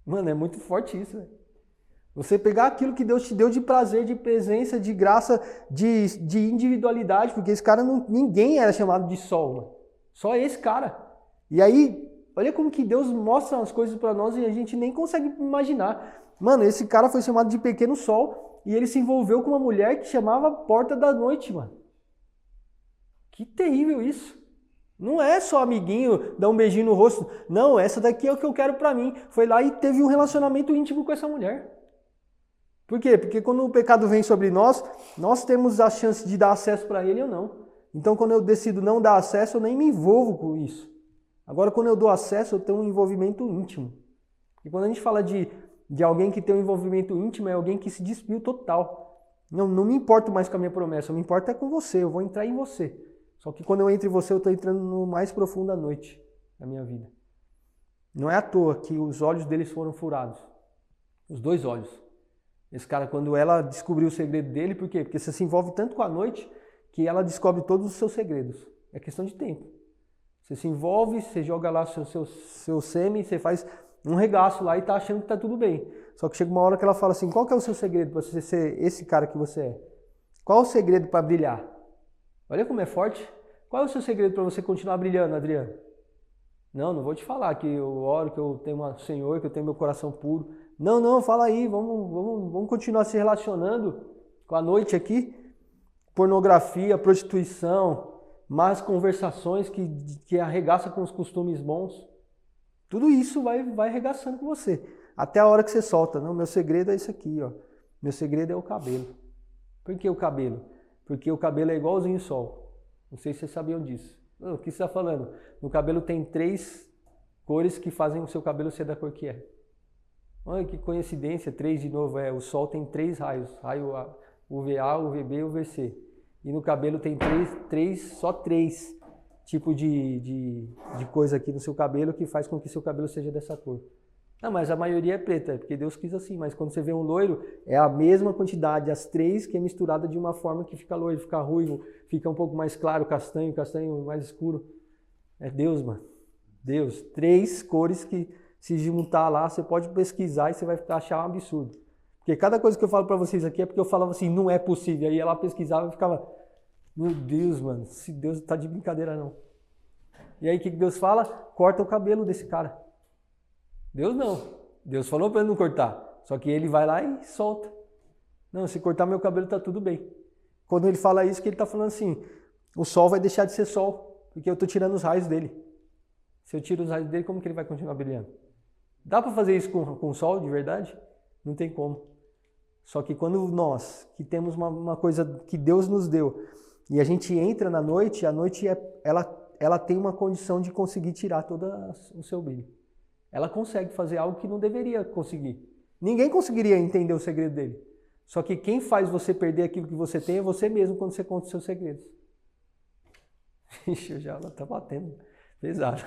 Mano, é muito forte isso, velho. Você pegar aquilo que Deus te deu de prazer, de presença, de graça, de individualidade, porque esse cara ninguém era chamado de sol, mano. Só esse cara. E aí, olha como que Deus mostra as coisas para nós e a gente nem consegue imaginar. Mano, esse cara foi chamado de pequeno sol e ele se envolveu com uma mulher que chamava Porta da Noite, mano. Que terrível isso. Não é só amiguinho, dar um beijinho no rosto. Não, essa daqui é o que eu quero pra mim. Foi lá e teve um relacionamento íntimo com essa mulher. Por quê? Porque quando o pecado vem sobre nós, nós temos a chance de dar acesso para ele ou não. Então quando eu decido não dar acesso, eu nem me envolvo com isso. Agora quando eu dou acesso, eu tenho um envolvimento íntimo. E quando a gente fala de alguém que tem um envolvimento íntimo, é alguém que se despiu total. Não me importo mais com a minha promessa, eu me importo é com você, eu vou entrar em você. Só que quando eu entro em você, eu estou entrando no mais profundo da noite da minha vida. Não é à toa que os olhos deles foram furados. Os dois olhos. Esse cara, quando ela descobriu o segredo dele, por quê? Porque você se envolve tanto com a noite que ela descobre todos os seus segredos. É questão de tempo. Você se envolve, você joga lá seu sêmen, você faz um regaço lá e tá achando que tá tudo bem. Só que chega uma hora que ela fala assim, qual que é o seu segredo para você ser esse cara que você é? Qual é o segredo para brilhar? Olha como é forte. Qual é o seu segredo para você continuar brilhando, Adriano? Não vou te falar que eu oro, que eu tenho um Senhor, que eu tenho meu coração puro. Não, fala aí, vamos continuar se relacionando com a noite aqui. Pornografia, prostituição, más conversações que arregaça com os costumes bons. Tudo isso vai arregaçando com você. Até a hora que você solta. Não, meu segredo é isso aqui, ó. Meu segredo é o cabelo. Por que o cabelo? Porque o cabelo é igualzinho ao sol. Não sei se vocês sabiam disso. O que você está falando? No cabelo tem 3 cores que fazem o seu cabelo ser da cor que é. Olha que coincidência, 3 de novo. O sol tem 3 raios. Raio UVA, UVB e UVC. E no cabelo tem só 3 tipos de coisa aqui no seu cabelo que faz com que seu cabelo seja dessa cor. Não, mas a maioria é preta, porque Deus quis assim. Mas quando você vê um loiro, é a mesma quantidade, as 3 que é misturada de uma forma que fica loiro, fica ruivo, fica um pouco mais claro, castanho mais escuro. É Deus, mano. Deus. 3 cores que se juntar lá, você pode pesquisar e você vai achar um absurdo. Porque cada coisa que eu falo pra vocês aqui é porque eu falava assim, não é possível. Aí ela pesquisava e ficava, meu Deus, mano, se Deus tá de brincadeira não. E aí o que Deus fala? Corta o cabelo desse cara. Deus não. Deus falou para ele não cortar. Só que ele vai lá e solta. Não, se cortar meu cabelo tá tudo bem. Quando ele fala isso, que ele tá falando assim, o sol vai deixar de ser sol, porque eu tô tirando os raios dele. Se eu tiro os raios dele, como que ele vai continuar brilhando? Dá para fazer isso com o sol de verdade? Não tem como. Só que quando nós, que temos uma coisa que Deus nos deu, E a gente entra na noite, a noite ela tem uma condição de conseguir tirar todo o seu brilho. Ela consegue fazer algo que não deveria conseguir. Ninguém conseguiria entender o segredo dele. Só que quem faz você perder aquilo que você tem é você mesmo quando você conta os seus segredos. Ixi, ela tá batendo pesado.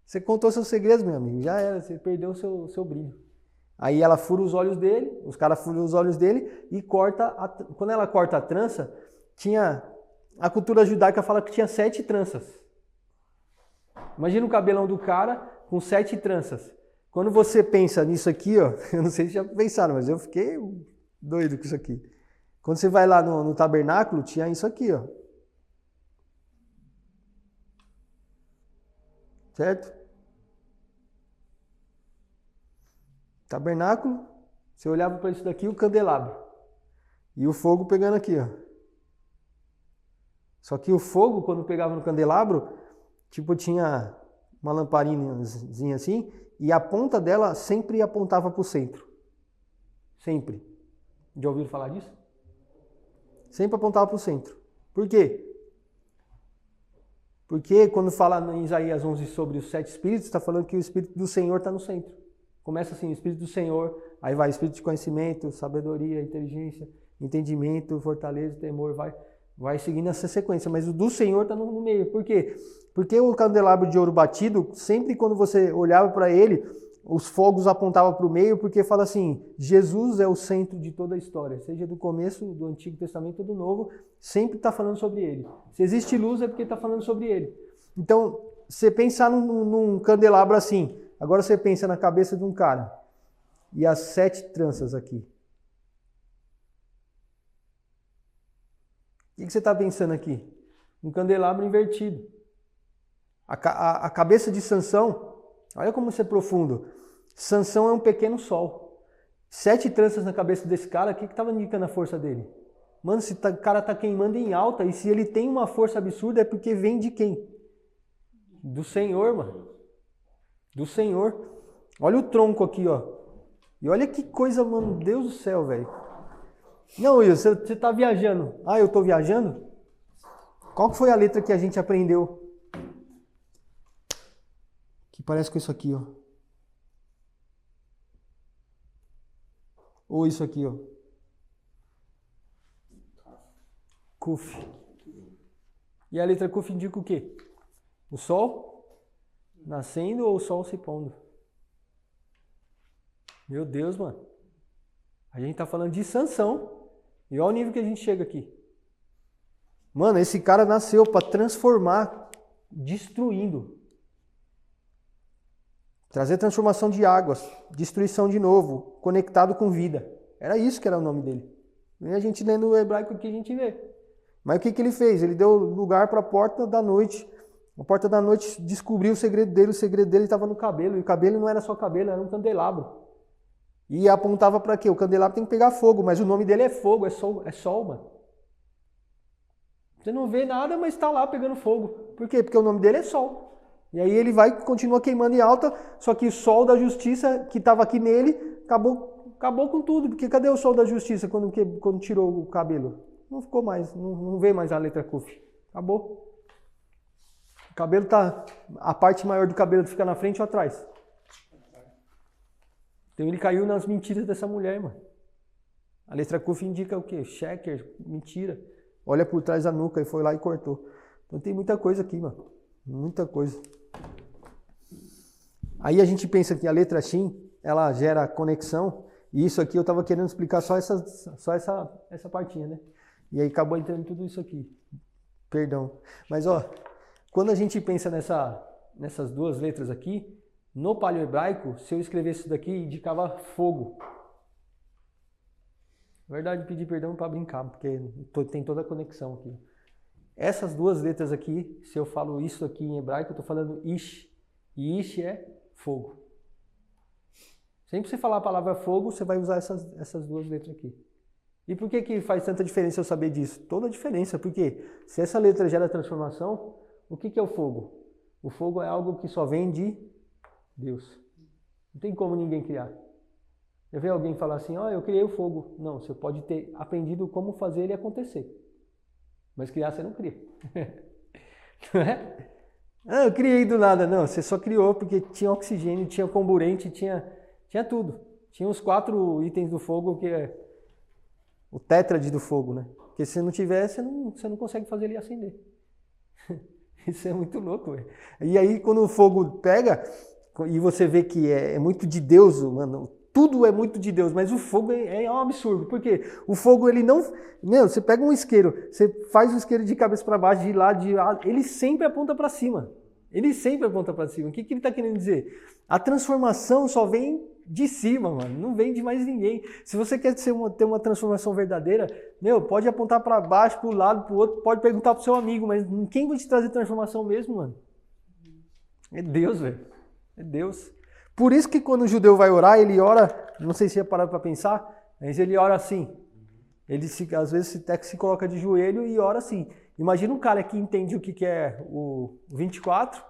Você contou seus segredos, meu amigo, já era, você perdeu o seu brilho. Aí ela fura os olhos dele, os caras furam os olhos dele e corta, quando ela corta a trança, a cultura judaica fala que tinha 7 tranças. Imagina o cabelão do cara com 7 tranças. Quando você pensa nisso aqui, ó, eu não sei se já pensaram, mas eu fiquei doido com isso aqui. Quando você vai lá no tabernáculo, tinha isso aqui, ó. Certo? Tabernáculo, você olhava para isso daqui, o candelabro. E o fogo pegando aqui, ó. Só que o fogo, quando pegava no candelabro, tipo, tinha uma lamparinazinha assim, e a ponta dela sempre apontava para o centro. Sempre. Já ouviram falar disso? Sempre apontava para o centro. Por quê? Porque quando fala em Isaías 11 sobre os 7 espíritos, está falando que o Espírito do Senhor está no centro. Começa assim, o Espírito do Senhor, aí vai Espírito de conhecimento, sabedoria, inteligência, entendimento, fortaleza, temor, vai seguindo essa sequência. Mas o do Senhor está no meio. Por quê? Porque o candelabro de ouro batido, sempre quando você olhava para ele, os fogos apontavam para o meio, porque fala assim, Jesus é o centro de toda a história, seja do começo do Antigo Testamento ou do Novo, sempre está falando sobre ele. Se existe luz é porque está falando sobre ele. Então, você pensar num candelabro assim, agora você pensa na cabeça de um cara, e as 7 tranças aqui. O que você está pensando aqui? Um candelabro invertido. A cabeça de Sansão, olha como isso é profundo. Sansão é um pequeno sol. 7 tranças na cabeça desse cara, o que estava indicando a força dele? Mano, esse cara está queimando em alta, e se ele tem uma força absurda é porque vem de quem? Do Senhor, mano. Do Senhor. Olha o tronco aqui, ó. E olha que coisa, mano, Deus do céu, velho. Não, Wilson, você está viajando. Ah, eu estou viajando? Qual que foi a letra que a gente aprendeu? Que parece com isso aqui, ó. Ou isso aqui, ó. Kuf. E a letra Kuf indica o quê? O sol nascendo ou o sol se pondo? Meu Deus, mano. A gente tá falando de Sansão. E olha o nível que a gente chega aqui. Mano, esse cara nasceu para transformar, destruindo. Trazer transformação de águas, destruição de novo, conectado com vida. Era isso que era o nome dele. E a gente lendo o hebraico aqui a gente vê. Mas o que ele fez? Ele deu lugar para a porta da noite. A porta da noite descobriu o segredo dele estava no cabelo. E o cabelo não era só cabelo, era um candelabro. E apontava para quê? O candelabro tem que pegar fogo, mas o nome dele é fogo, é sol, mano. Você não vê nada, mas está lá pegando fogo. Por quê? Porque o nome dele é sol. E aí ele continua queimando em alta, só que o sol da justiça que estava aqui nele acabou com tudo. Porque cadê o sol da justiça quando tirou o cabelo? Não ficou mais, não vê mais a letra Kuf. Acabou. O cabelo a parte maior do cabelo fica na frente ou atrás? Então ele caiu nas mentiras dessa mulher, mano. A letra Kuf indica o quê? Sheker, mentira. Olha por trás da nuca e foi lá e cortou. Então tem muita coisa aqui, mano. Muita coisa. Aí a gente pensa que a letra Shin, ela gera conexão. E isso aqui eu tava querendo explicar só essa partinha, né? E aí acabou entrando tudo isso aqui. Perdão. Mas ó, quando a gente pensa nessas duas letras aqui, no paleohebraico, se eu escrevesse isso daqui, indicava fogo. Na verdade, pedir perdão para brincar, porque tem toda a conexão aqui. Essas duas letras aqui, se eu falo isso aqui em hebraico, eu estou falando Ish. E Ish é fogo. Sempre que você falar a palavra fogo, você vai usar essas duas letras aqui. E por que faz tanta diferença eu saber disso? Toda a diferença, porque se essa letra gera transformação, o que é o fogo? O fogo é algo que só vem de Deus. Não tem como ninguém criar. Eu vejo alguém falar assim, eu criei o fogo. Não, você pode ter aprendido como fazer ele acontecer. Mas criar você não cria. Não é? Ah, eu criei do nada. Não, você só criou porque tinha oxigênio, tinha comburente, tinha tudo. Tinha os 4 itens do fogo, que é o tétrade do fogo, né? Porque se não tiver, você não consegue fazer ele acender. Isso é muito louco, velho. E aí, quando o fogo pega, e você vê que é muito de Deus, mano, tudo é muito de Deus, mas o fogo é um absurdo. Por quê? O fogo, ele não... Meu, você pega um isqueiro, você faz o isqueiro de cabeça para baixo, de lado, ele sempre aponta para cima. Ele sempre aponta para cima. O que ele está querendo dizer? A transformação só vem de cima, mano. Não vem de mais ninguém. Se você quer ter uma transformação verdadeira, meu, pode apontar para baixo, para o lado, para o outro, pode perguntar para o seu amigo, mas quem vai te trazer transformação mesmo, mano? É Deus, velho. É Deus. Por isso que quando o judeu vai orar, ele ora, não sei se ia parar para pensar, mas ele ora assim. Ele às vezes até que se coloca de joelho e ora assim. Imagina um cara que entende o que é o 24,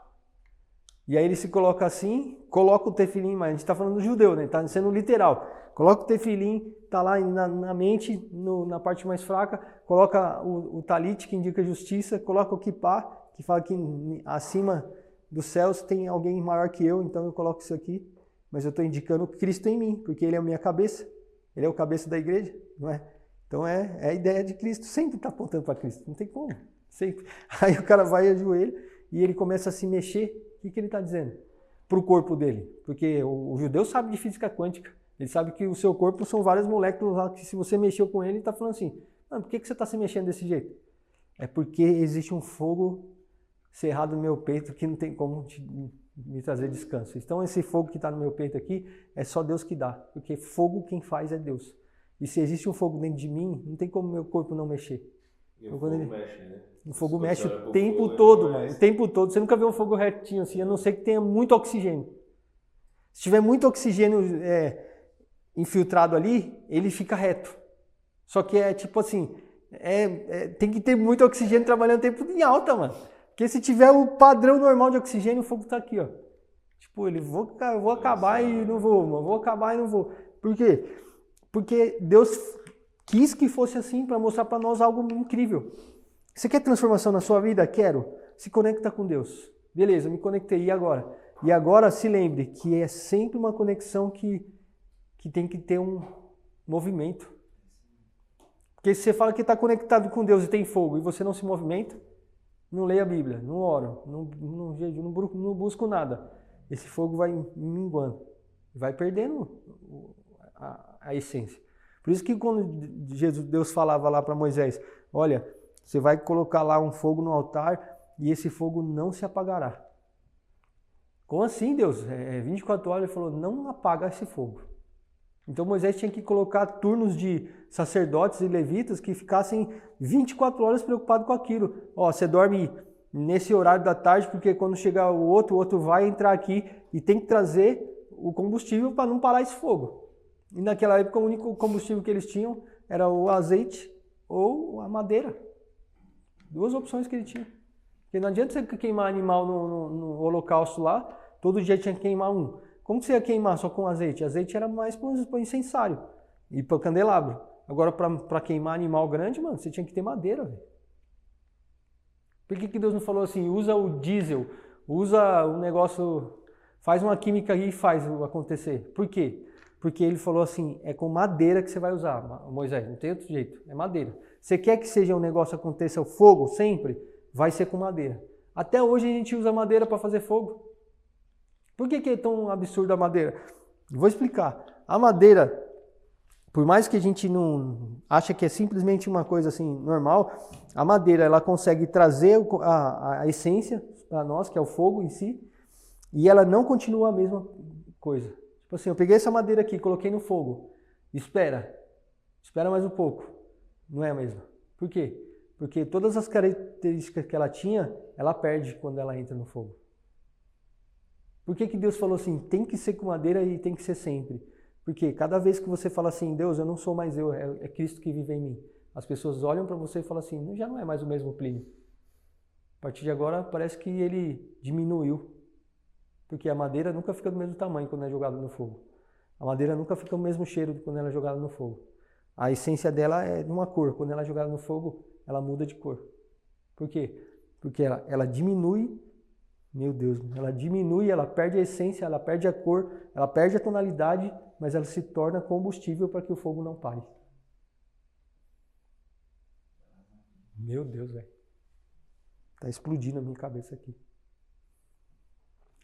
e aí ele se coloca assim, coloca o tefilim, mas a gente está falando do judeu, né? Está sendo literal. Coloca o tefilim, está lá na mente, na parte mais fraca, coloca o talit, que indica justiça, coloca o kippá, que fala que acima dos céus tem alguém maior que eu, então eu coloco isso aqui, mas eu estou indicando Cristo em mim, porque ele é a minha cabeça, ele é o cabeça da igreja, não é? Então é a ideia de Cristo, sempre está apontando para Cristo, não tem como, sempre. Aí o cara vai ajoelha e ele começa a se mexer. O que ele está dizendo? Para o corpo dele. Porque o judeu sabe de física quântica. Ele sabe que o seu corpo são várias moléculas lá que se você mexeu com ele, ele está falando assim, por que você está se mexendo desse jeito? É porque existe um fogo cerrado no meu peito que não tem como me trazer descanso. Então esse fogo que está no meu peito aqui é só Deus que dá. Porque fogo quem faz é Deus. E se existe um fogo dentro de mim, não tem como meu corpo não mexer. E o fogo mexe, né? O fogo mexe o tempo todo, mano. O tempo todo. Você nunca vê um fogo retinho assim, a não ser que tenha muito oxigênio. Se tiver muito oxigênio infiltrado ali, ele fica reto. Só que é tipo assim, tem que ter muito oxigênio trabalhando o tempo em alta, mano. Porque se tiver o padrão normal de oxigênio, o fogo tá aqui, ó. Tipo, eu vou acabar e não vou, mano. Vou acabar e não vou. Por quê? Porque Deus quis que fosse assim para mostrar para nós algo incrível. Você quer transformação na sua vida? Quero. Se conecta com Deus. Beleza, me conectei. E agora? E agora se lembre que é sempre uma conexão que tem que ter um movimento. Porque se você fala que está conectado com Deus e tem fogo e você não se movimenta, não leia a Bíblia, não oro, não busco nada. Esse fogo vai minguando. Vai perdendo a essência. Por isso que quando Deus falava lá para Moisés, olha, você vai colocar lá um fogo no altar e esse fogo não se apagará. Como assim, Deus? 24 horas, ele falou, não apaga esse fogo. Então Moisés tinha que colocar turnos de sacerdotes e levitas que ficassem 24 horas preocupados com aquilo. Ó, você dorme nesse horário da tarde, porque quando chegar o outro vai entrar aqui e tem que trazer o combustível para não parar esse fogo. E naquela época o único combustível que eles tinham era o azeite ou a madeira. 2 opções que ele tinha. Porque não adianta você queimar animal no holocausto lá, todo dia tinha que queimar um. Como que você ia queimar só com azeite? Azeite era mais para o incensário e para o candelabro. Agora, para queimar animal grande, mano, você tinha que ter madeira, velho. Por que Deus não falou assim, usa o diesel, usa o negócio, faz uma química aí e faz acontecer? Por quê? Porque ele falou assim, é com madeira que você vai usar, Moisés, não tem outro jeito, é madeira. Você quer que seja um negócio aconteça o fogo sempre? Vai ser com madeira. Até hoje a gente usa madeira para fazer fogo. Por que é tão absurda a madeira? Vou explicar. A madeira, por mais que a gente não acha que é simplesmente uma coisa assim normal, a madeira ela consegue trazer a essência para nós, que é o fogo em si, e ela não continua a mesma coisa. Tipo assim, eu peguei essa madeira aqui, coloquei no fogo, espera mais um pouco, não é a mesma. Por quê? Porque todas as características que ela tinha, ela perde quando ela entra no fogo. Por que Deus falou assim, tem que ser com madeira e tem que ser sempre? Porque cada vez que você fala assim, Deus, eu não sou mais eu, é Cristo que vive em mim. As pessoas olham para você e falam assim, já não é mais o mesmo Plínio. A partir de agora parece que ele diminuiu. Porque a madeira nunca fica do mesmo tamanho quando é jogada no fogo. A madeira nunca fica o mesmo cheiro quando ela é jogada no fogo. A essência dela é de uma cor. Quando ela é jogada no fogo, ela muda de cor. Por quê? Porque ela diminui, meu Deus, ela diminui, ela perde a essência, ela perde a cor, ela perde a tonalidade, mas ela se torna combustível para que o fogo não pare. Meu Deus, velho. Tá explodindo a minha cabeça aqui.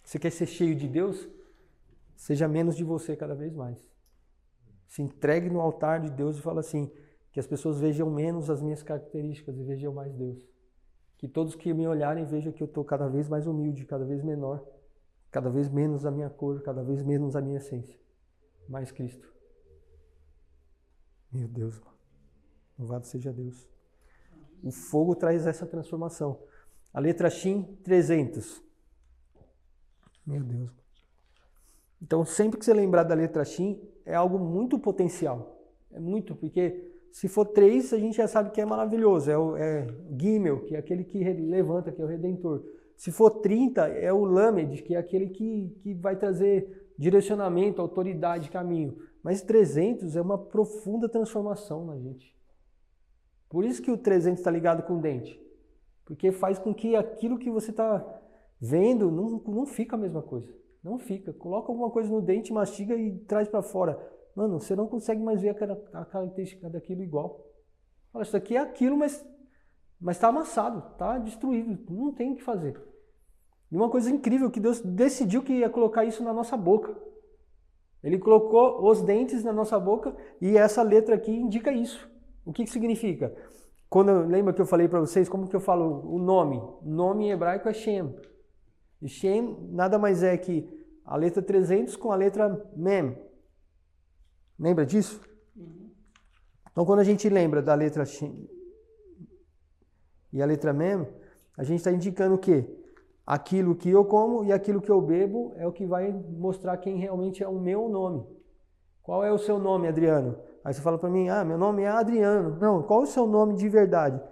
Você quer ser cheio de Deus? Seja menos de você cada vez mais. Se entregue no altar de Deus e fala assim, que as pessoas vejam menos as minhas características e vejam mais Deus. Que todos que me olharem vejam que eu estou cada vez mais humilde, cada vez menor, cada vez menos a minha cor, cada vez menos a minha essência. Mais Cristo. Meu Deus, mano. Louvado seja Deus. O fogo traz essa transformação. A letra Shin, 300. Meu Deus. Então, sempre que você lembrar da letra Shin, é algo muito potencial. É muito, porque se for 3, a gente já sabe que é maravilhoso. É Gimel, que é aquele que levanta, que é o Redentor. Se for 30, é o Lamed, que é aquele que vai trazer direcionamento, autoridade, caminho. Mas 300 é uma profunda transformação na gente. Por isso que o 300 está ligado com o dente. Porque faz com que aquilo que você está vendo não fica a mesma coisa. Não fica. Coloca alguma coisa no dente, mastiga e traz para fora. Mano, você não consegue mais ver a característica daquilo igual. Fala, isso aqui é aquilo, mas está amassado, está destruído. Não tem o que fazer. E uma coisa incrível, que Deus decidiu que ia colocar isso na nossa boca. Ele colocou os dentes na nossa boca e essa letra aqui indica isso. O que significa? Lembra que eu falei para vocês como que eu falo o nome? O nome em hebraico é Shem. E Shem nada mais é que a letra 300 com a letra Mem. Lembra disso? Então quando a gente lembra da letra Shem e a letra Mem, a gente está indicando o quê? Aquilo que eu como e aquilo que eu bebo é o que vai mostrar quem realmente é o meu nome. Qual é o seu nome, Adriano? Aí você fala para mim, meu nome é Adriano. Não, qual é o seu nome de verdade?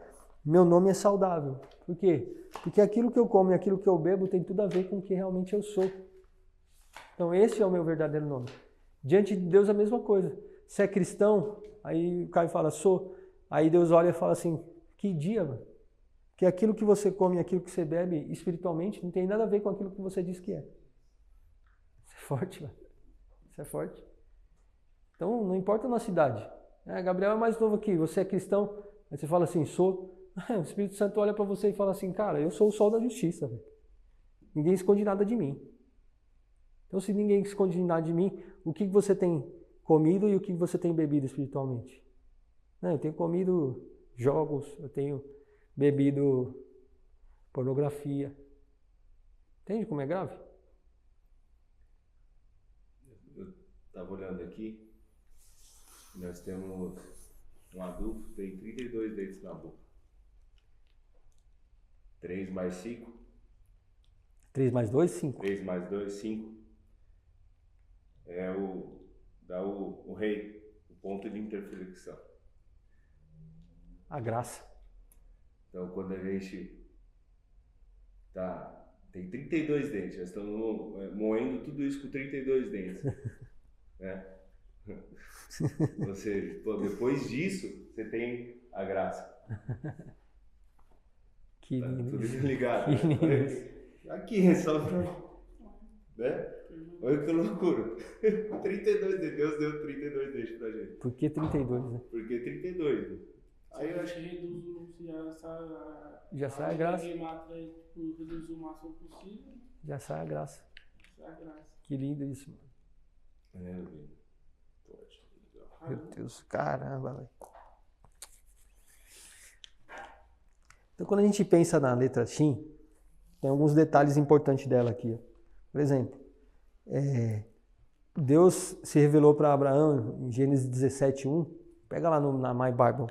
Meu nome é saudável. Por quê? Porque aquilo que eu como e aquilo que eu bebo tem tudo a ver com o que realmente eu sou. Então esse é o meu verdadeiro nome. Diante de Deus é a mesma coisa. Se é cristão, aí o Caio fala, sou. Aí Deus olha e fala assim, que dia, mano. Porque aquilo que você come e aquilo que você bebe espiritualmente não tem nada a ver com aquilo que você diz que é. Isso é forte, mano. Isso é forte. Então, não importa a nossa idade. Gabriel é mais novo aqui, você é cristão, aí você fala assim, sou. O Espírito Santo olha para você e fala assim, cara, eu sou o sol da justiça. Véio. Ninguém esconde nada de mim. Então, se ninguém esconde nada de mim, o que você tem comido e o que você tem bebido espiritualmente? Eu tenho comido jogos, eu tenho bebido pornografia. Entende como é grave? Eu estava olhando aqui. Nós temos um adulto que tem 32 dentes na boca. 3 mais 5. 3 mais 2, 5. 3 mais 2, 5. Dá o rei, o ponto de interflexão. A graça. Então, quando a gente tem 32 dentes, nós estamos moendo tudo isso com 32 dentes. Né? Depois disso, você tem a graça. Que lindo. Tudo ligado. Que lindo. Aqui, só. Né? Olha que loucura. 32 de Deus deu 32 dentes pra gente. Por que 32, né? Porque 32. Aí eu acho que reduz já sai a graça. Reduz o máximo possível. Já sai a graça. Sai a graça. Que lindo isso, mano. Meu Deus, caramba, velho. Então, quando a gente pensa na letra Shin, tem alguns detalhes importantes dela aqui. Por exemplo, Deus se revelou para Abraão em Gênesis 17:1. Pega lá na My Bible.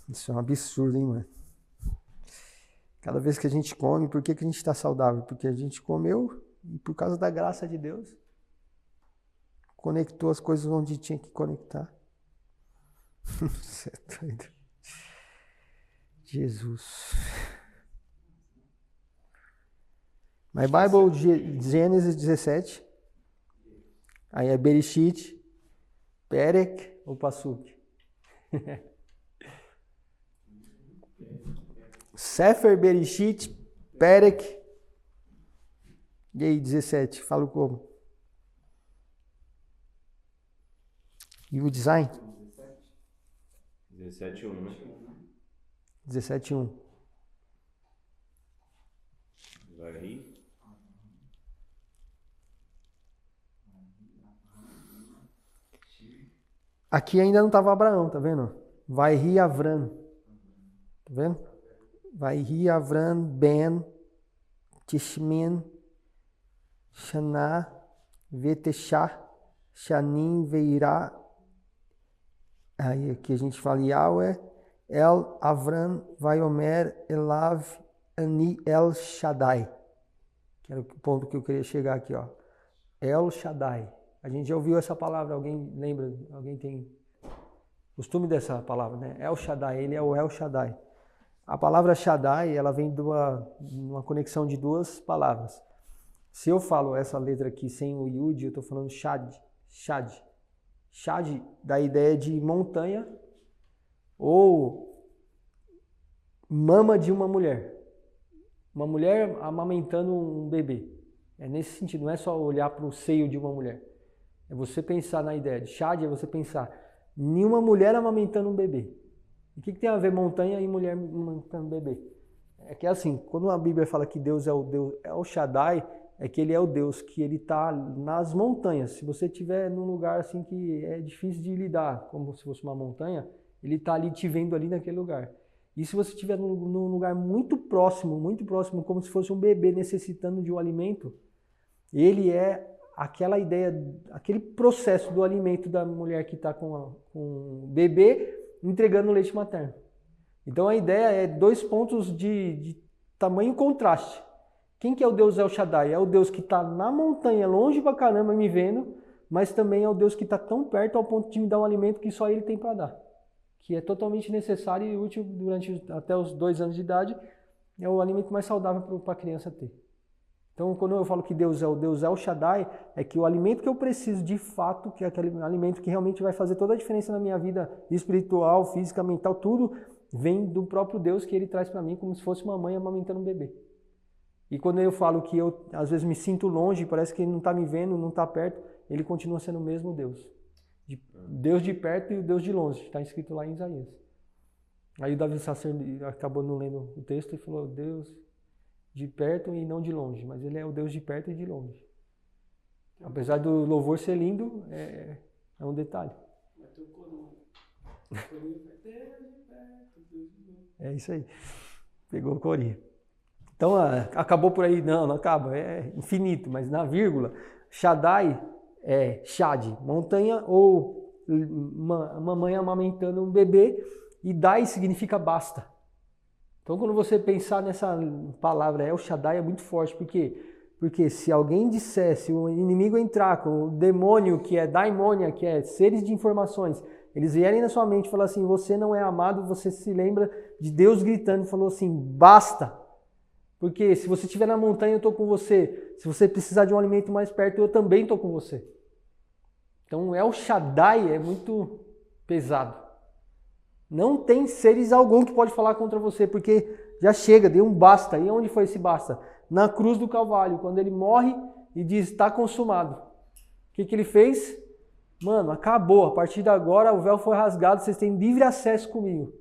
Isso é um absurdo, hein, mano? Cada vez que a gente come, por que a gente está saudável? Porque a gente comeu e por causa da graça de Deus, conectou as coisas onde tinha que conectar. Você é doido. Jesus. My Bible, Gênesis 17. Aí é Bereshit. Perek ou Pasuk? Sefer Bereshit, Perek. E aí, 17, falo como? E o design? 17:1, né? 17:1. Vai rir. Aqui ainda não estava Abraão, tá vendo? Vai rir Avram. Tá vendo? Vai rir Avram ben Tishmin Shana Veteshá Shanim Veirá. Aí aqui a gente fala Yahweh El Avram Vaiomer Elav Ani El Shaddai. Que era o ponto que eu queria chegar aqui, ó. El Shaddai. A gente já ouviu essa palavra, alguém lembra? Alguém tem costume dessa palavra, né? El Shaddai, ele é o El Shaddai. A palavra Shaddai, ela vem de uma conexão de duas palavras. Se eu falo essa letra aqui sem o Yud, eu estou falando Shad. Shad. Shad dá ideia de montanha ou mama de uma mulher. Uma mulher amamentando um bebê. É nesse sentido, não é só olhar para o seio de uma mulher. É você pensar na ideia de Shad, é você pensar em uma mulher amamentando um bebê. O que tem a ver montanha e mulher amamentando um bebê? É que assim, quando a Bíblia fala que Deus é o Deus, é o Shaddai, é que ele é o Deus que ele está nas montanhas. Se você estiver num lugar assim que é difícil de lidar, como se fosse uma montanha, ele está ali te vendo ali naquele lugar. E se você estiver num lugar muito próximo, como se fosse um bebê necessitando de um alimento, ele é aquela ideia, aquele processo do alimento da mulher que está com o bebê entregando leite materno. Então a ideia é dois pontos de tamanho contraste. Quem que é o Deus El Shaddai? É o Deus que está na montanha, longe pra caramba, me vendo, mas também é o Deus que está tão perto ao ponto de me dar um alimento que só ele tem para dar. Que é totalmente necessário e útil durante até os 2 anos de idade. É o alimento mais saudável para a criança ter. Então, quando eu falo que Deus é o Deus El Shaddai, é que o alimento que eu preciso de fato, que é aquele alimento que realmente vai fazer toda a diferença na minha vida espiritual, física, mental, tudo vem do próprio Deus que ele traz para mim como se fosse uma mãe amamentando um bebê. E quando eu falo que eu às vezes me sinto longe, parece que ele não está me vendo, não está perto, ele continua sendo o mesmo Deus. Deus de perto e o Deus de longe, está escrito lá em Isaías. Aí o Davi Sasser acabou não lendo o texto e falou, Deus de perto e não de longe, mas ele é o Deus de perto e de longe. Apesar do louvor ser lindo, é um detalhe. Mas tem o corinho. O corinho foi Deus de perto, Deus de longe. É isso aí. Pegou o corinho. Então, acabou por aí? Não acaba. É infinito, mas na vírgula, Shaddai é Shad, montanha, ou uma mãe amamentando um bebê, e Dai significa basta. Então, quando você pensar nessa palavra El Shaddai, é muito forte. Por quê? Porque se alguém disser, se o inimigo entrar com o demônio, que é daimônia, que é seres de informações, eles vierem na sua mente e falar assim, você não é amado, você se lembra de Deus gritando e falou assim, basta. Porque se você estiver na montanha, eu estou com você. Se você precisar de um alimento mais perto, eu também estou com você. Então, El Shaddai é muito pesado. Não tem seres algum que pode falar contra você, porque já chega, deu um basta. E onde foi esse basta? Na cruz do Calvário, quando ele morre e diz, está consumado. O que ele fez? Mano, acabou. A partir de agora, o véu foi rasgado, vocês têm livre acesso comigo.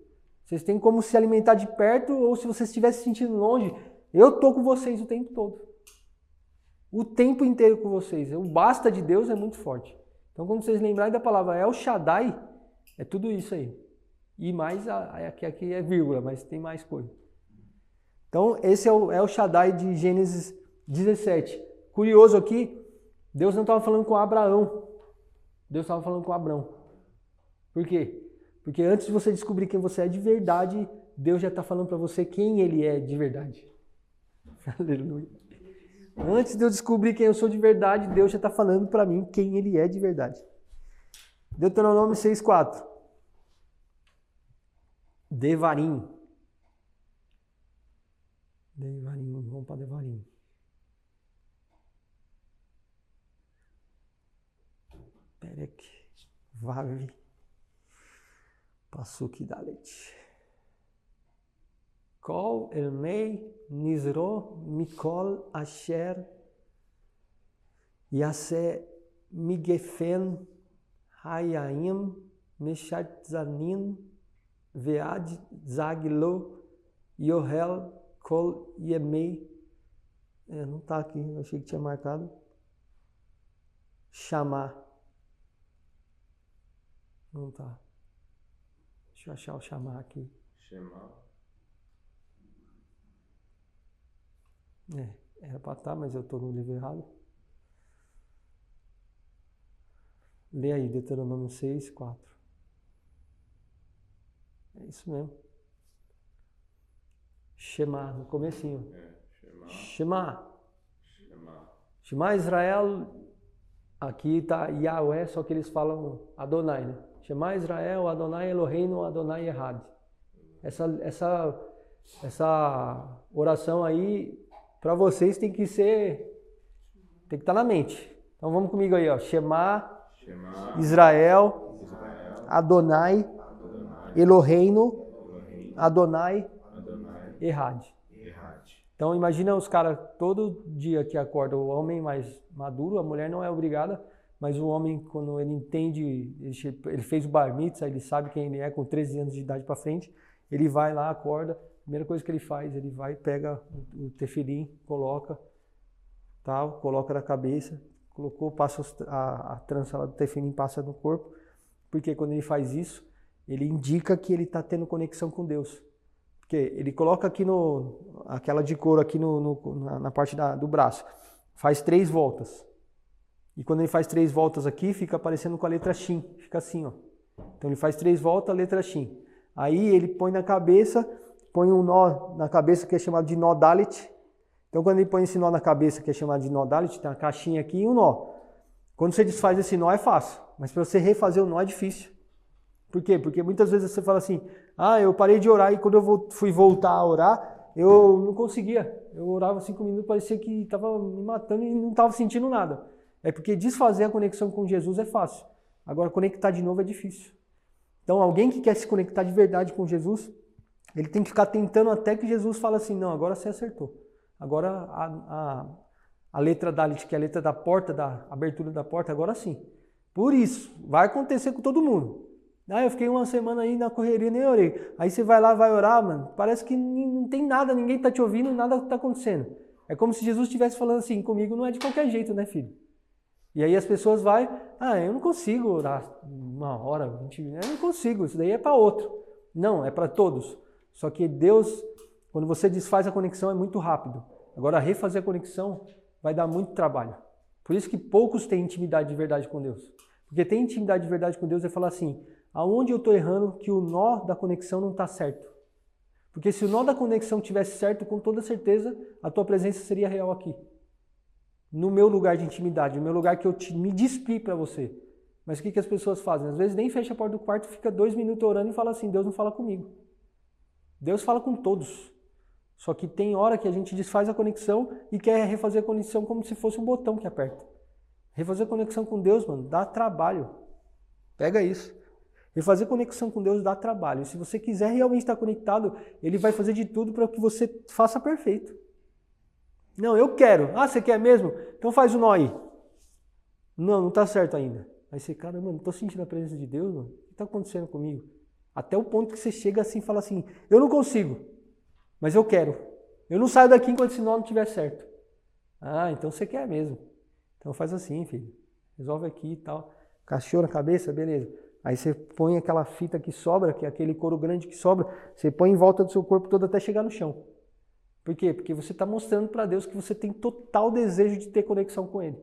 Vocês têm como se alimentar de perto, ou se vocês estiverem se sentindo longe, eu estou com vocês o tempo todo. O tempo inteiro com vocês. O basta de Deus é muito forte. Então, quando vocês lembrarem da palavra El Shaddai, é tudo isso aí. E mais, aqui é vírgula, mas tem mais coisa. Então, esse é o El Shaddai de Gênesis 17. Curioso aqui, Deus não estava falando com Abraão. Deus estava falando com Abrão. Por quê? Porque antes de você descobrir quem você é de verdade, Deus já está falando para você quem Ele é de verdade. Aleluia. Antes de eu descobrir quem eu sou de verdade, Deus já está falando para mim quem Ele é de verdade. Deuteronômio 6,4. Devarim. Vamos para Devarim. Perek Vav. Pasuk Dalet. Kol Elmei Nizro Mikol Asher Yase Migefen Hayaim Meshatzanin Vead Zaglo Yohel Kol Yemei. Não está aqui, eu achei que tinha marcado. Chamar. Não está. Deixa eu achar o chamar aqui. Chamar. Era para estar, mas eu estou no livro errado. Lê aí, Deuteronômio 6, 4. É isso mesmo. Shema, no comecinho. Shema. Shema Israel. Aqui está Yahweh, só que eles falam Adonai, né? Shema Israel, Adonai Eloheinu, Adonai Errad. Essa oração aí, para vocês tem que estar na mente. Então vamos comigo aí, ó. Shema Israel, Adonai, Eloheinu, Adonai, Errad. Então imagina os caras todo dia que acordam, o homem mais maduro, a mulher não é obrigada, mas o homem, quando ele entende, ele fez o bar mitzvah, ele sabe quem ele é com 13 anos de idade para frente, ele vai lá, acorda, a primeira coisa que ele faz, ele vai, pega o tefilim, coloca na cabeça, colocou, passa a trança lá do tefilim, passa no corpo, porque quando ele faz isso, ele indica que ele está tendo conexão com Deus. Porque ele coloca aqui aquela de couro aqui na parte do braço, faz 3 voltas. E quando ele faz 3 voltas aqui, fica aparecendo com a letra Shin, fica assim, ó. Então ele faz 3 voltas, a letra Shin. Aí ele põe na cabeça, põe um nó na cabeça que é chamado de nó Dalet. Então quando ele põe esse nó na cabeça que é chamado de nó Dalet, tem uma caixinha aqui e um nó. Quando você desfaz esse nó é fácil, mas para você refazer o nó é difícil. Por quê? Porque muitas vezes você fala assim, eu parei de orar e quando eu fui voltar a orar, eu não conseguia. Eu orava 5 minutos, parecia que estava me matando e não estava sentindo nada. É porque desfazer a conexão com Jesus é fácil. Agora, conectar de novo é difícil. Então, alguém que quer se conectar de verdade com Jesus, ele tem que ficar tentando até que Jesus fale assim, não, agora você acertou. Agora a letra Dalet, que é a letra da porta, da abertura da porta, agora sim. Por isso, vai acontecer com todo mundo. Eu fiquei uma semana aí na correria, nem orei. Aí você vai lá, vai orar, mano, parece que não tem nada, ninguém está te ouvindo, nada está acontecendo. É como se Jesus estivesse falando assim, comigo não é de qualquer jeito, né, filho? E aí as pessoas vão, eu não consigo orar 1 hora, 20 minutos, eu não consigo, isso daí é para outro. Não, é para todos. Só que Deus, quando você desfaz a conexão, é muito rápido. Agora, refazer a conexão vai dar muito trabalho. Por isso que poucos têm intimidade de verdade com Deus. Porque ter intimidade de verdade com Deus é falar assim, aonde eu estou errando que o nó da conexão não está certo. Porque se o nó da conexão tivesse certo, com toda certeza, a tua presença seria real aqui. No meu lugar de intimidade, no meu lugar que eu me despi para você. Mas o que as pessoas fazem? Às vezes nem fecha a porta do quarto, fica 2 minutos orando e fala assim, Deus não fala comigo. Deus fala com todos. Só que tem hora que a gente desfaz a conexão e quer refazer a conexão como se fosse um botão que aperta. Refazer a conexão com Deus, mano, dá trabalho. Pega isso. Refazer conexão com Deus dá trabalho. E se você quiser realmente estar conectado, Ele vai fazer de tudo para que você faça perfeito. Não, eu quero. Você quer mesmo? Então faz o nó aí. Não está certo ainda. Aí você, cara, mano, não estou sentindo a presença de Deus, mano. O que está acontecendo comigo? Até o ponto que você chega assim e fala assim, eu não consigo, mas eu quero. Eu não saio daqui enquanto esse nó não estiver certo. Então você quer mesmo. Então faz assim, filho. Resolve aqui e tal. Cachorro na cabeça, beleza. Aí você põe aquela fita que sobra, que é aquele couro grande que sobra, você põe em volta do seu corpo todo até chegar no chão. Por quê? Porque você está mostrando para Deus que você tem total desejo de ter conexão com Ele.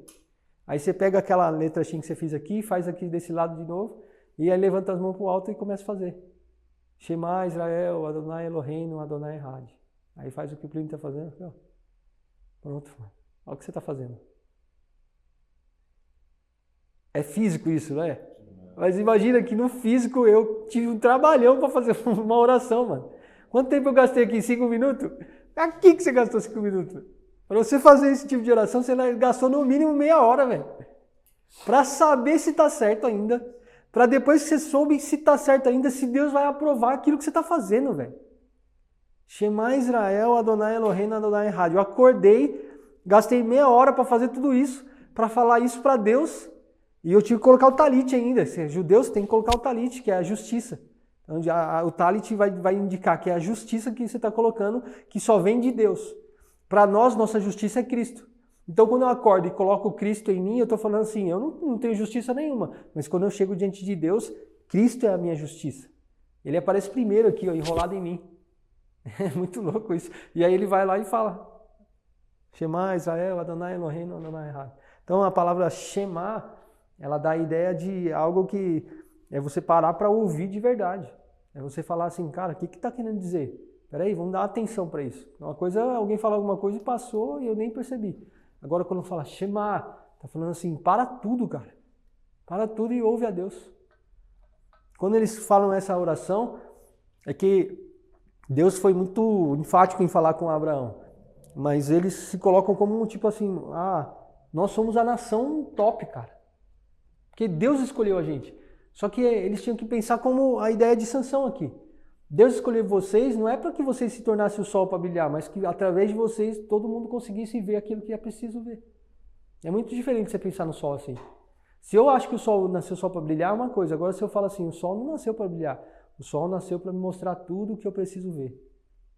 Aí você pega aquela letra Shin que você fez aqui, faz aqui desse lado de novo, e aí levanta as mãos para o alto e começa a fazer. Shema Israel, Adonai Eloheinu, Adonai Errad. Aí faz o que o primo está fazendo. Pronto, olha o que você está fazendo. É físico isso, não é? Mas imagina que no físico eu tive um trabalhão para fazer uma oração, mano. Quanto tempo eu gastei aqui? 5 minutos? Aqui que você gastou 5 minutos. Para você fazer esse tipo de oração, você gastou no mínimo meia hora, velho. Para saber se está certo ainda, Para depois que você soube se tá certo ainda, se Deus vai aprovar aquilo que você tá fazendo, velho. Shema Israel, Adonai Eloheinu, Adonai Echad. Eu acordei, gastei meia hora para fazer tudo isso, para falar isso para Deus, e eu tive que colocar o talit ainda. Se é judeu, você tem que colocar o talit, que é a justiça. Então, o talit vai indicar que é a justiça que você está colocando, que só vem de Deus. Para nós, nossa justiça é Cristo. Então, quando eu acordo e coloco Cristo em mim, eu estou falando assim, eu não tenho justiça nenhuma, mas quando eu chego diante de Deus, Cristo é a minha justiça. Ele aparece primeiro aqui, ó, enrolado em mim. É muito louco isso. E aí ele vai lá e fala, Shema Israel, Adonai Eloheinu, Adonai Echad. Então, a palavra Shema, ela dá a ideia de algo que é você parar para ouvir de verdade. É você falar assim, cara, o que está querendo dizer? Peraí, vamos dar atenção para isso. Uma coisa, alguém fala alguma coisa e passou e eu nem percebi. Agora quando fala Shema, tá falando assim, para tudo, cara. Para tudo e ouve a Deus. Quando eles falam essa oração, é que Deus foi muito enfático em falar com Abraão. Mas eles se colocam como um tipo assim, nós somos a nação top, cara. Porque Deus escolheu a gente. Só que eles tinham que pensar como a ideia de Sansão aqui. Deus escolheu vocês não é para que vocês se tornassem o sol para brilhar, mas que através de vocês todo mundo conseguisse ver aquilo que é preciso ver. É muito diferente você pensar no sol assim. Se eu acho que o sol nasceu só para brilhar, é uma coisa. Agora se eu falo assim, o sol não nasceu para brilhar. O sol nasceu para me mostrar tudo o que eu preciso ver.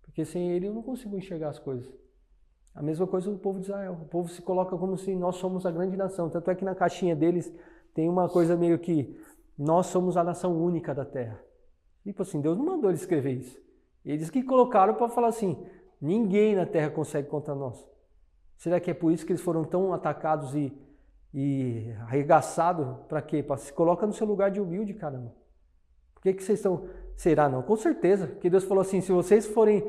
Porque sem ele eu não consigo enxergar as coisas. A mesma coisa do povo de Israel. O povo se coloca como se nós somos a grande nação. Tanto é que na caixinha deles tem uma coisa meio que nós somos a nação única da terra. Tipo assim, Deus não mandou ele escrever isso. Eles que colocaram para falar assim, ninguém na terra consegue contra nós. Será que é por isso que eles foram tão atacados e arregaçados? Para quê? Para se colocar no seu lugar de humilde, caramba. Por que vocês estão... Será? Não, com certeza. Porque Deus falou assim, se vocês forem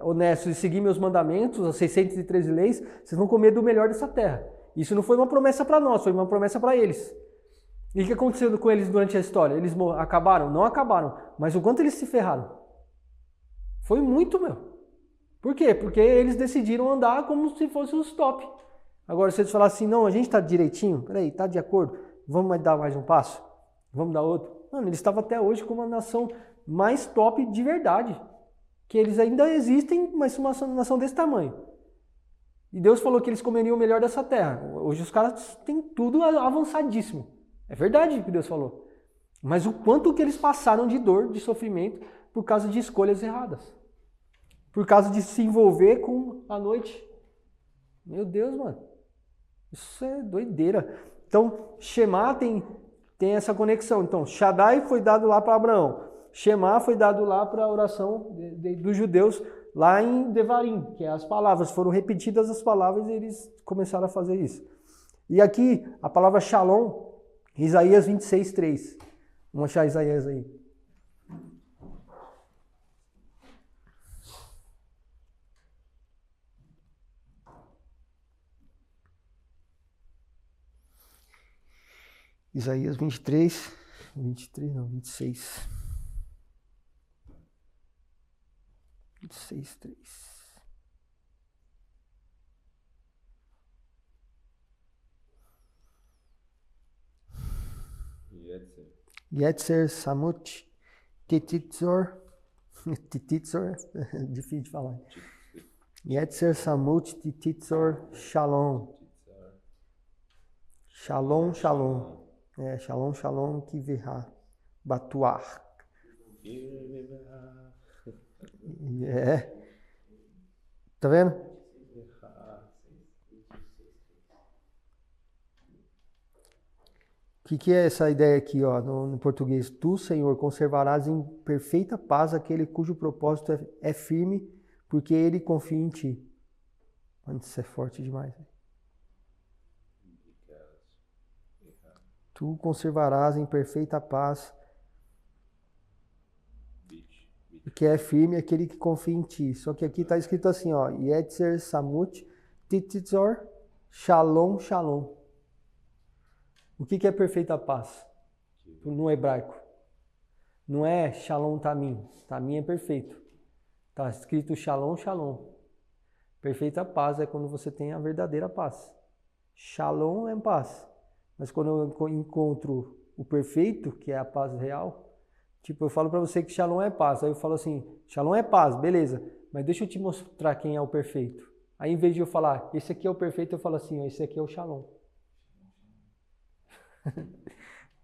honestos e seguir meus mandamentos, as 613 leis, vocês vão comer do melhor dessa terra. Isso não foi uma promessa para nós, foi uma promessa para eles. E o que aconteceu com eles durante a história? Eles acabaram? Não acabaram. Mas o quanto eles se ferraram? Foi muito, meu. Por quê? Porque eles decidiram andar como se fossem os top. Agora, se eles falassem assim, não, a gente está direitinho, peraí, está de acordo, vamos dar mais um passo? Vamos dar outro? Mano, eles estavam até hoje como a nação mais top de verdade. Que eles ainda existem, mas uma nação desse tamanho. E Deus falou que eles comeriam o melhor dessa terra. Hoje os caras têm tudo avançadíssimo. É verdade o que Deus falou. Mas o quanto que eles passaram de dor, de sofrimento, por causa de escolhas erradas. Por causa de se envolver com a noite. Meu Deus, mano. Isso é doideira. Então, Shema tem essa conexão. Então, Shaddai foi dado lá para Abraão. Shema foi dado lá para a oração dos judeus lá em Devarim, que é as palavras. Foram repetidas as palavras e eles começaram a fazer isso. E aqui, a palavra Shalom, Isaías 26, 3. Vamos achar Isaías aí. Isaías 23 não, 26. 26, 3. Yetzer Samut Tititzor. Tititzor, difícil de falar. Yetzer Samut Tititzor Shalom. Shalom, Shalom. Shalom, Shalom Kiverá. Batuar. Tá vendo? O que é essa ideia aqui, ó, no português? Tu, Senhor, conservarás em perfeita paz aquele cujo propósito é firme, porque ele confia em ti. Mano, isso é forte demais. Tu conservarás em perfeita paz porque é firme aquele que confia em ti. Só que aqui está escrito assim, ó, Yetzer Samut Tititzor Shalom, Shalom. O que é perfeita paz? No hebraico. Não é Shalom Tamim. Tamim é perfeito. Está escrito Shalom, Shalom. Perfeita paz é quando você tem a verdadeira paz. Shalom é paz. Mas quando eu encontro o perfeito, que é a paz real. Tipo, eu falo para você que Shalom é paz. Aí eu falo assim, Shalom é paz, beleza. Mas deixa eu te mostrar quem é o perfeito. Aí em vez de eu falar, esse aqui é o perfeito, eu falo assim, ó, esse aqui é o Shalom.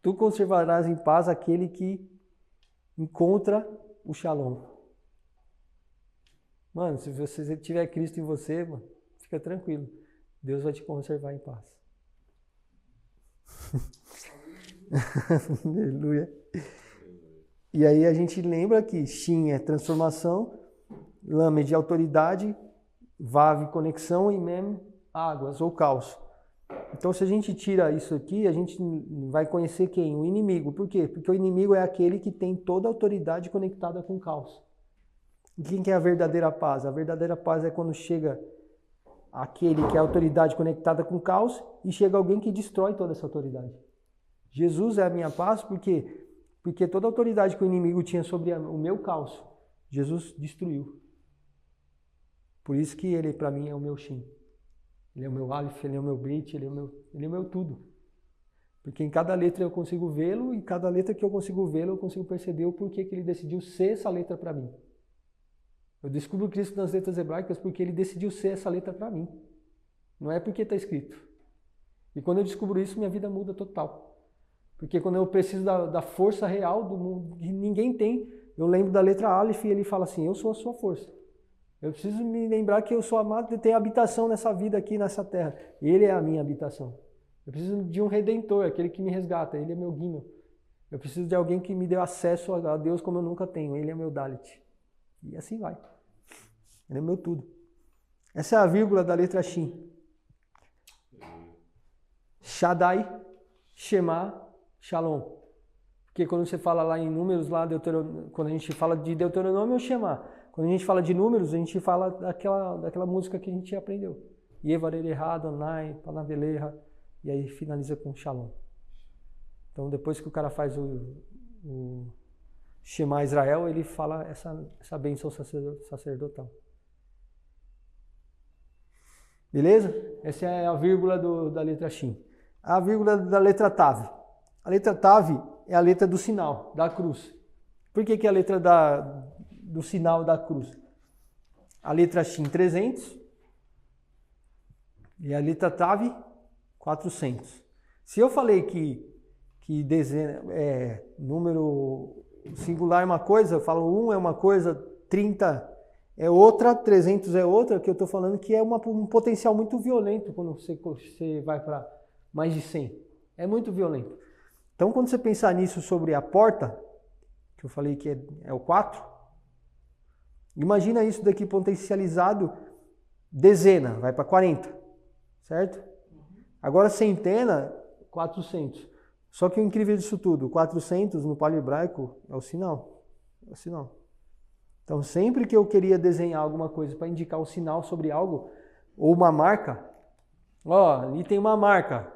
Tu conservarás em paz aquele que encontra o Shalom. Mano, se você tiver Cristo em você, mano, fica tranquilo. Deus vai te conservar em paz. Aleluia. E aí a gente lembra que Shin é transformação, Lamed de autoridade, Vav conexão e Mem águas ou caos. Então se a gente tira isso aqui, a gente vai conhecer quem? O inimigo. Por quê? Porque o inimigo é aquele que tem toda a autoridade conectada com o caos. E quem que é a verdadeira paz? A verdadeira paz é quando chega aquele que é a autoridade conectada com o caos e chega alguém que destrói toda essa autoridade. Jesus é a minha paz porque toda a autoridade que o inimigo tinha sobre o meu caos, Jesus destruiu. Por isso que ele para mim é o meu Shin. Ele é o meu Aleph, ele é o meu Brit, ele é o meu tudo. Porque em cada letra eu consigo vê-lo e cada letra que eu consigo vê-lo eu consigo perceber o porquê que ele decidiu ser essa letra para mim. Eu descubro Cristo nas letras hebraicas porque ele decidiu ser essa letra para mim. Não é porque está escrito. E quando eu descubro isso, minha vida muda total. Porque quando eu preciso da força real do mundo, que ninguém tem, eu lembro da letra Aleph e ele fala assim, eu sou a sua força. Eu preciso me lembrar que eu sou amado e tenho habitação nessa vida aqui, nessa terra. Ele é a minha habitação. Eu preciso de um redentor, aquele que me resgata. Ele é meu guino. Eu preciso de alguém que me dê acesso a Deus como eu nunca tenho. Ele é meu Dalit. E assim vai. Ele é meu tudo. Essa é a vírgula da letra Shin. Shaddai, Shema, Shalom. Porque quando você fala lá em números, lá quando a gente fala de Deuteronômio, é o Shema. Quando a gente fala de números, a gente fala daquela música que a gente aprendeu. Yevarereha, Adonai, Panaveleha, e aí finaliza com Shalom. Então depois que o cara faz o Shema Israel, ele fala essa bênção sacerdotal. Beleza? Essa é a vírgula da letra Shin. A vírgula da letra Tav. A letra Tav é a letra do sinal, da cruz. Por que é a letra do sinal da cruz? A letra Shin, 300. E a letra Tav, 400. Se eu falei que dezena, número singular é uma coisa, eu falo 1 é uma coisa, 30 é outra, 300 é outra, que eu estou falando que é um potencial muito violento quando você vai para mais de 100. É muito violento. Então, quando você pensar nisso sobre a porta, que eu falei que é o 4, imagina isso daqui potencializado, dezena, vai para 40, certo? Agora, centena, 400. Só que o incrível disso tudo, 400 no paleo-hebraico é o sinal. É o sinal. Então, sempre que eu queria desenhar alguma coisa para indicar o sinal sobre algo, ou uma marca, ali tem uma marca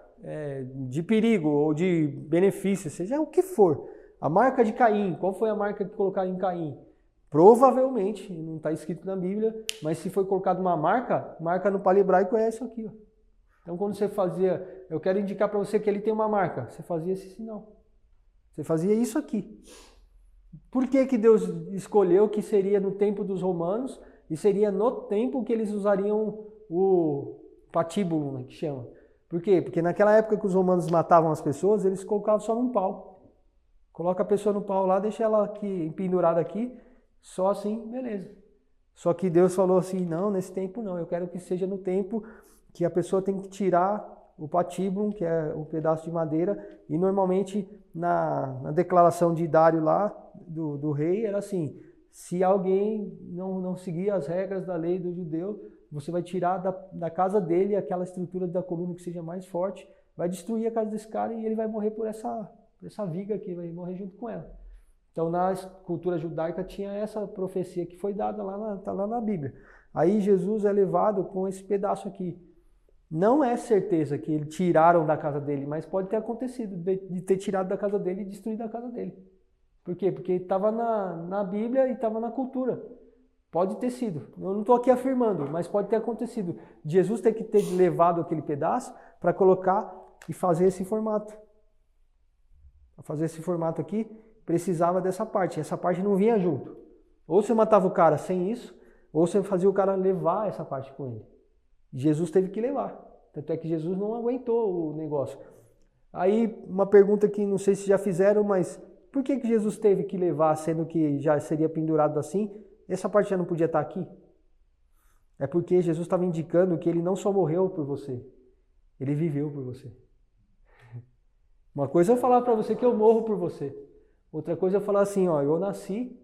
de perigo ou de benefício, seja o que for. A marca de Caim, qual foi a marca que colocaram em Caim? Provavelmente, não está escrito na Bíblia, mas se foi colocada uma marca no paleo-hebraico é isso aqui. Ó. Então, quando você fazia, eu quero indicar para você que ele tem uma marca, você fazia esse sinal. Você fazia isso aqui. Por que Deus escolheu que seria no tempo dos romanos e seria no tempo que eles usariam o patíbulo, né, que chama? Por quê? Porque naquela época que os romanos matavam as pessoas, eles colocavam só num pau. Coloca a pessoa no pau lá, deixa ela aqui pendurada aqui, só assim, beleza. Só que Deus falou assim, não, nesse tempo não, eu quero que seja no tempo que a pessoa tem que tirar o patíbulo, que é o pedaço de madeira, e normalmente na declaração de Dário lá, do rei, era assim, se alguém não seguir as regras da lei do judeu, você vai tirar da casa dele aquela estrutura da coluna que seja mais forte, vai destruir a casa desse cara e ele vai morrer por essa viga aqui, vai morrer junto com ela. Então na cultura judaica tinha essa profecia que foi dada tá lá na Bíblia. Aí Jesus é levado com esse pedaço aqui. Não é certeza que eles tiraram da casa dele, mas pode ter acontecido de ter tirado da casa dele e destruído a casa dele. Por quê? Porque estava na Bíblia e estava na cultura. Pode ter sido. Eu não estou aqui afirmando, mas pode ter acontecido. Jesus ter que ter levado aquele pedaço para colocar e fazer esse formato. para fazer esse formato aqui, precisava dessa parte. Essa parte não vinha junto. Ou você matava o cara sem isso, ou você fazia o cara levar essa parte com ele. Jesus teve que levar. Tanto é que Jesus não aguentou o negócio. Aí, uma pergunta que não sei se já fizeram, mas por que Jesus teve que levar, sendo que já seria pendurado assim? Essa parte já não podia estar aqui? É porque Jesus estava indicando que ele não só morreu por você, ele viveu por você. Uma coisa é eu falar para você que eu morro por você. Outra coisa é eu falar assim, ó, eu nasci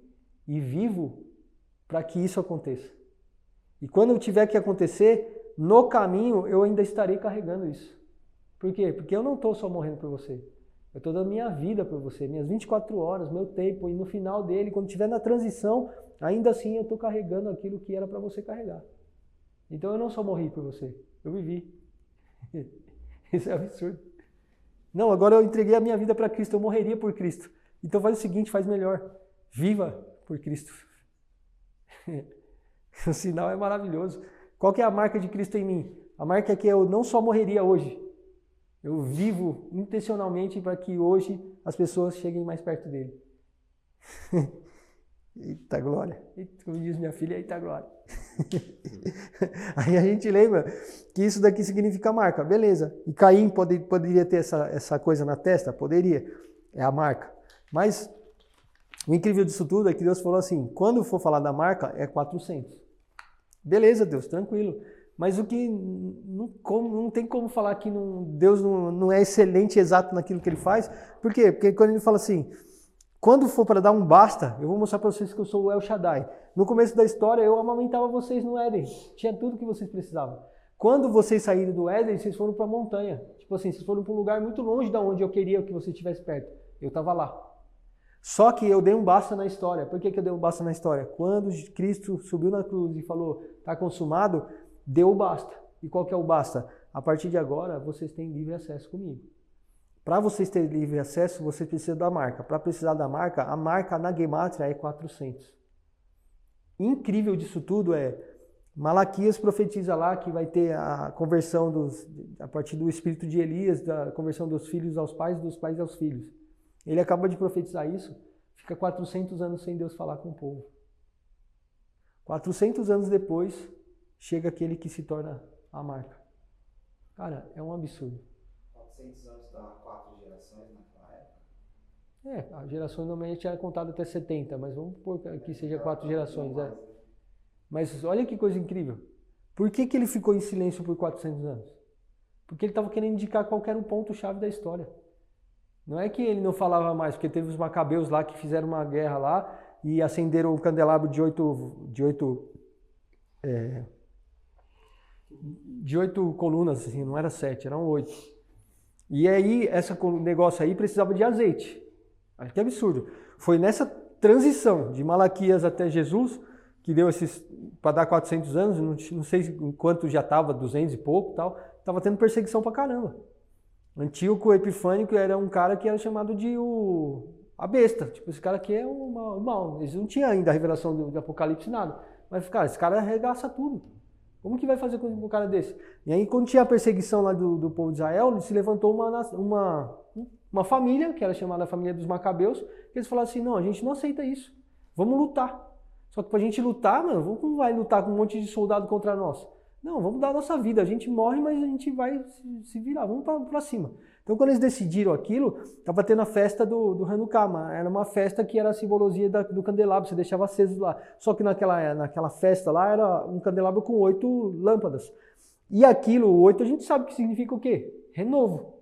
e vivo para que isso aconteça. E quando tiver que acontecer, no caminho eu ainda estarei carregando isso. Por quê? Porque eu não estou só morrendo por você. Eu estou dando minha vida por você, minhas 24 horas, meu tempo, e no final dele, quando estiver na transição, ainda assim eu estou carregando aquilo que era para você carregar. Então eu não só morri por você, eu vivi. Isso é absurdo. Não, agora eu entreguei a minha vida para Cristo, eu morreria por Cristo. Então faz o seguinte, faz melhor. Viva por Cristo. O sinal é maravilhoso. Qual que é a marca de Cristo em mim? A marca é que eu não só morreria hoje, eu vivo intencionalmente para que hoje as pessoas cheguem mais perto dele. Eita glória. Como diz minha filha, eita glória. Aí a gente lembra que isso daqui significa marca. Beleza. E Caim poderia ter essa coisa na testa? Poderia. É a marca. Mas o incrível disso tudo é que Deus falou assim, quando for falar da marca, é 400. Beleza, Deus, tranquilo. Mas o que não tem como falar que Deus não é excelente e exato naquilo que ele faz. Por quê? Porque quando ele fala assim, quando for para dar um basta, eu vou mostrar para vocês que eu sou o El Shaddai. No começo da história, eu amamentava vocês no Éden. Tinha tudo que vocês precisavam. Quando vocês saíram do Éden, vocês foram para a montanha. Tipo assim, vocês foram para um lugar muito longe da onde eu queria que você estivesse perto. Eu estava lá. Só que eu dei um basta na história. Por que eu dei um basta na história? Quando Cristo subiu na cruz e falou, está consumado, deu o basta. E qual que é o basta? A partir de agora, vocês têm livre acesso comigo. Para vocês terem livre acesso, você precisa da marca. Para precisar da marca, a marca na Gematria é 400. Incrível disso tudo é, Malaquias profetiza lá que vai ter a conversão a partir do espírito de Elias, da conversão dos filhos aos pais, dos pais aos filhos. Ele acaba de profetizar isso, fica 400 anos sem Deus falar com o povo. 400 anos depois, chega aquele que se torna a marca. Cara, é um absurdo. 400 anos dá 4 gerações naquela época? A gerações normalmente é contado até 70, mas vamos pôr que seja 4 gerações. Mas olha que coisa incrível. Por que ele ficou em silêncio por 400 anos? Porque ele estava querendo indicar qual era o ponto-chave da história. Não é que ele não falava mais, porque teve os macabeus lá que fizeram uma guerra lá e acenderam o candelabro de oito colunas, assim, não era 7, eram 8. E aí, esse negócio aí precisava de azeite. Olha que absurdo. Foi nessa transição de Malaquias até Jesus, que deu para dar 400 anos, não sei quanto já estava, 200 e pouco tal, estava tendo perseguição pra caramba. Antíoco Epifânio era um cara que era chamado de a besta. Tipo, esse cara aqui é o mal. Eles não tinham ainda a revelação do Apocalipse, nada. Mas, cara, esse cara arregaça tudo. Como que vai fazer com um cara desse? E aí, quando tinha a perseguição lá do povo de Israel, se levantou uma família, que era chamada a família dos Macabeus, que eles falaram assim, não, a gente não aceita isso. Vamos lutar. Só que pra gente lutar, mano, como vai lutar com um monte de soldado contra nós? Não, vamos dar a nossa vida. A gente morre, mas a gente vai se virar. Vamos pra cima. Então, quando eles decidiram aquilo, estava tendo a festa do Hanukkah. Era uma festa que era a simbologia do candelabro. Você deixava aceso lá. Só que naquela festa lá, era um candelabro com 8 lâmpadas. E aquilo, o 8, a gente sabe que significa o quê? Renovo.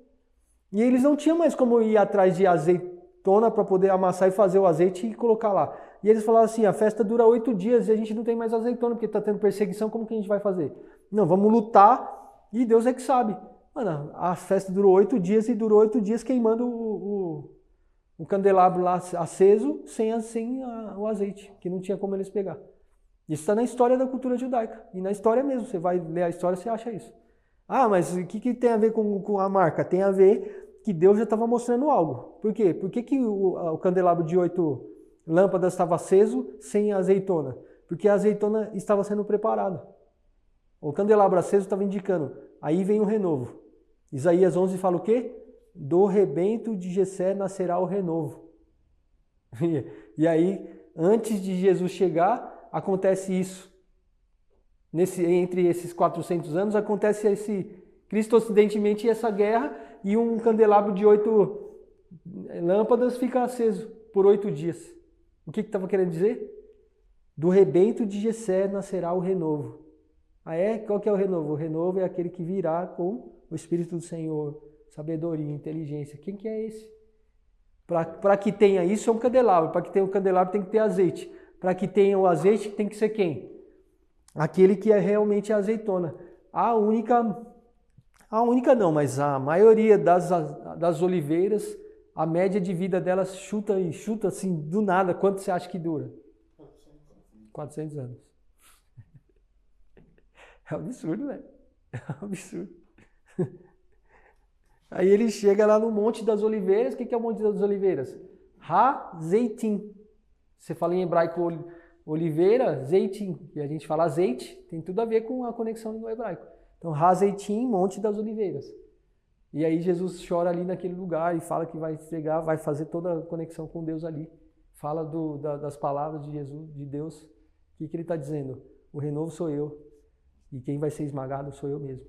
E eles não tinham mais como ir atrás de azeitona para poder amassar e fazer o azeite e colocar lá. E eles falaram assim, a festa dura 8 dias e a gente não tem mais azeitona porque está tendo perseguição, como que a gente vai fazer? Não, vamos lutar e Deus é que sabe. Mano, a festa durou 8 dias e durou 8 dias queimando o candelabro lá aceso sem o azeite, que não tinha como eles pegar. Isso está na história da cultura judaica. E na história mesmo, você vai ler a história, você acha isso. Ah, mas o que tem a ver com a marca? Tem a ver que Deus já estava mostrando algo. Por quê? Por que o candelabro de 8 lâmpadas estava aceso sem azeitona? Porque a azeitona estava sendo preparada. O candelabro aceso estava indicando, aí vem o renovo. Isaías 11 fala o quê? do rebento de Jessé nascerá o renovo. E aí, antes de Jesus chegar, acontece isso. Entre esses 400 anos, acontece esse Cristo ocidentemente essa guerra e um candelabro de 8 lâmpadas fica aceso por 8 dias. O que estava querendo dizer? Do rebento de Jessé nascerá o renovo. Qual que é o renovo? O renovo é aquele que virá com o Espírito do Senhor, sabedoria, inteligência. Quem que é esse? Para que tenha isso é um candelabro. Para que tenha um candelabro tem que ter azeite. Para que tenha o azeite tem que ser quem? Aquele que é realmente a azeitona. A única não, mas a maioria das oliveiras, a média de vida delas chuta assim do nada. Quanto você acha que dura? 400 anos. É um absurdo, velho. É um absurdo. Aí ele chega lá no Monte das Oliveiras. O que é o Monte das Oliveiras? Ha-Zeitim. Você fala em hebraico oliveira, zeitim. E a gente fala azeite. Tem tudo a ver com a conexão no hebraico. Então, Ha-Zeitim, Monte das Oliveiras. E aí Jesus chora ali naquele lugar e fala que vai entregar, vai fazer toda a conexão com Deus ali. Fala das palavras de Jesus, de Deus. O que ele está dizendo? O renovo sou eu. E quem vai ser esmagado sou eu mesmo.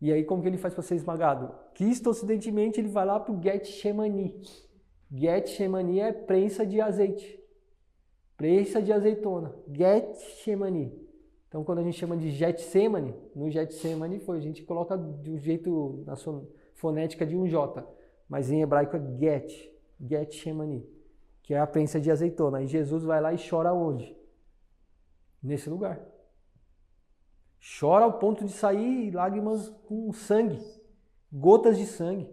E aí como que ele faz para ser esmagado? Cristo ocidentemente ele vai lá para o Getsemani. Getsemani é prensa de azeite. Prensa de azeitona. Getsemani. Então quando a gente chama de Getsemani, no Getsemani a gente coloca do jeito, na sua fonética de um J. Mas em hebraico é Getsemani, que é a prensa de azeitona. E Jesus vai lá e chora onde? Nesse lugar. Chora ao ponto de sair lágrimas com sangue, gotas de sangue.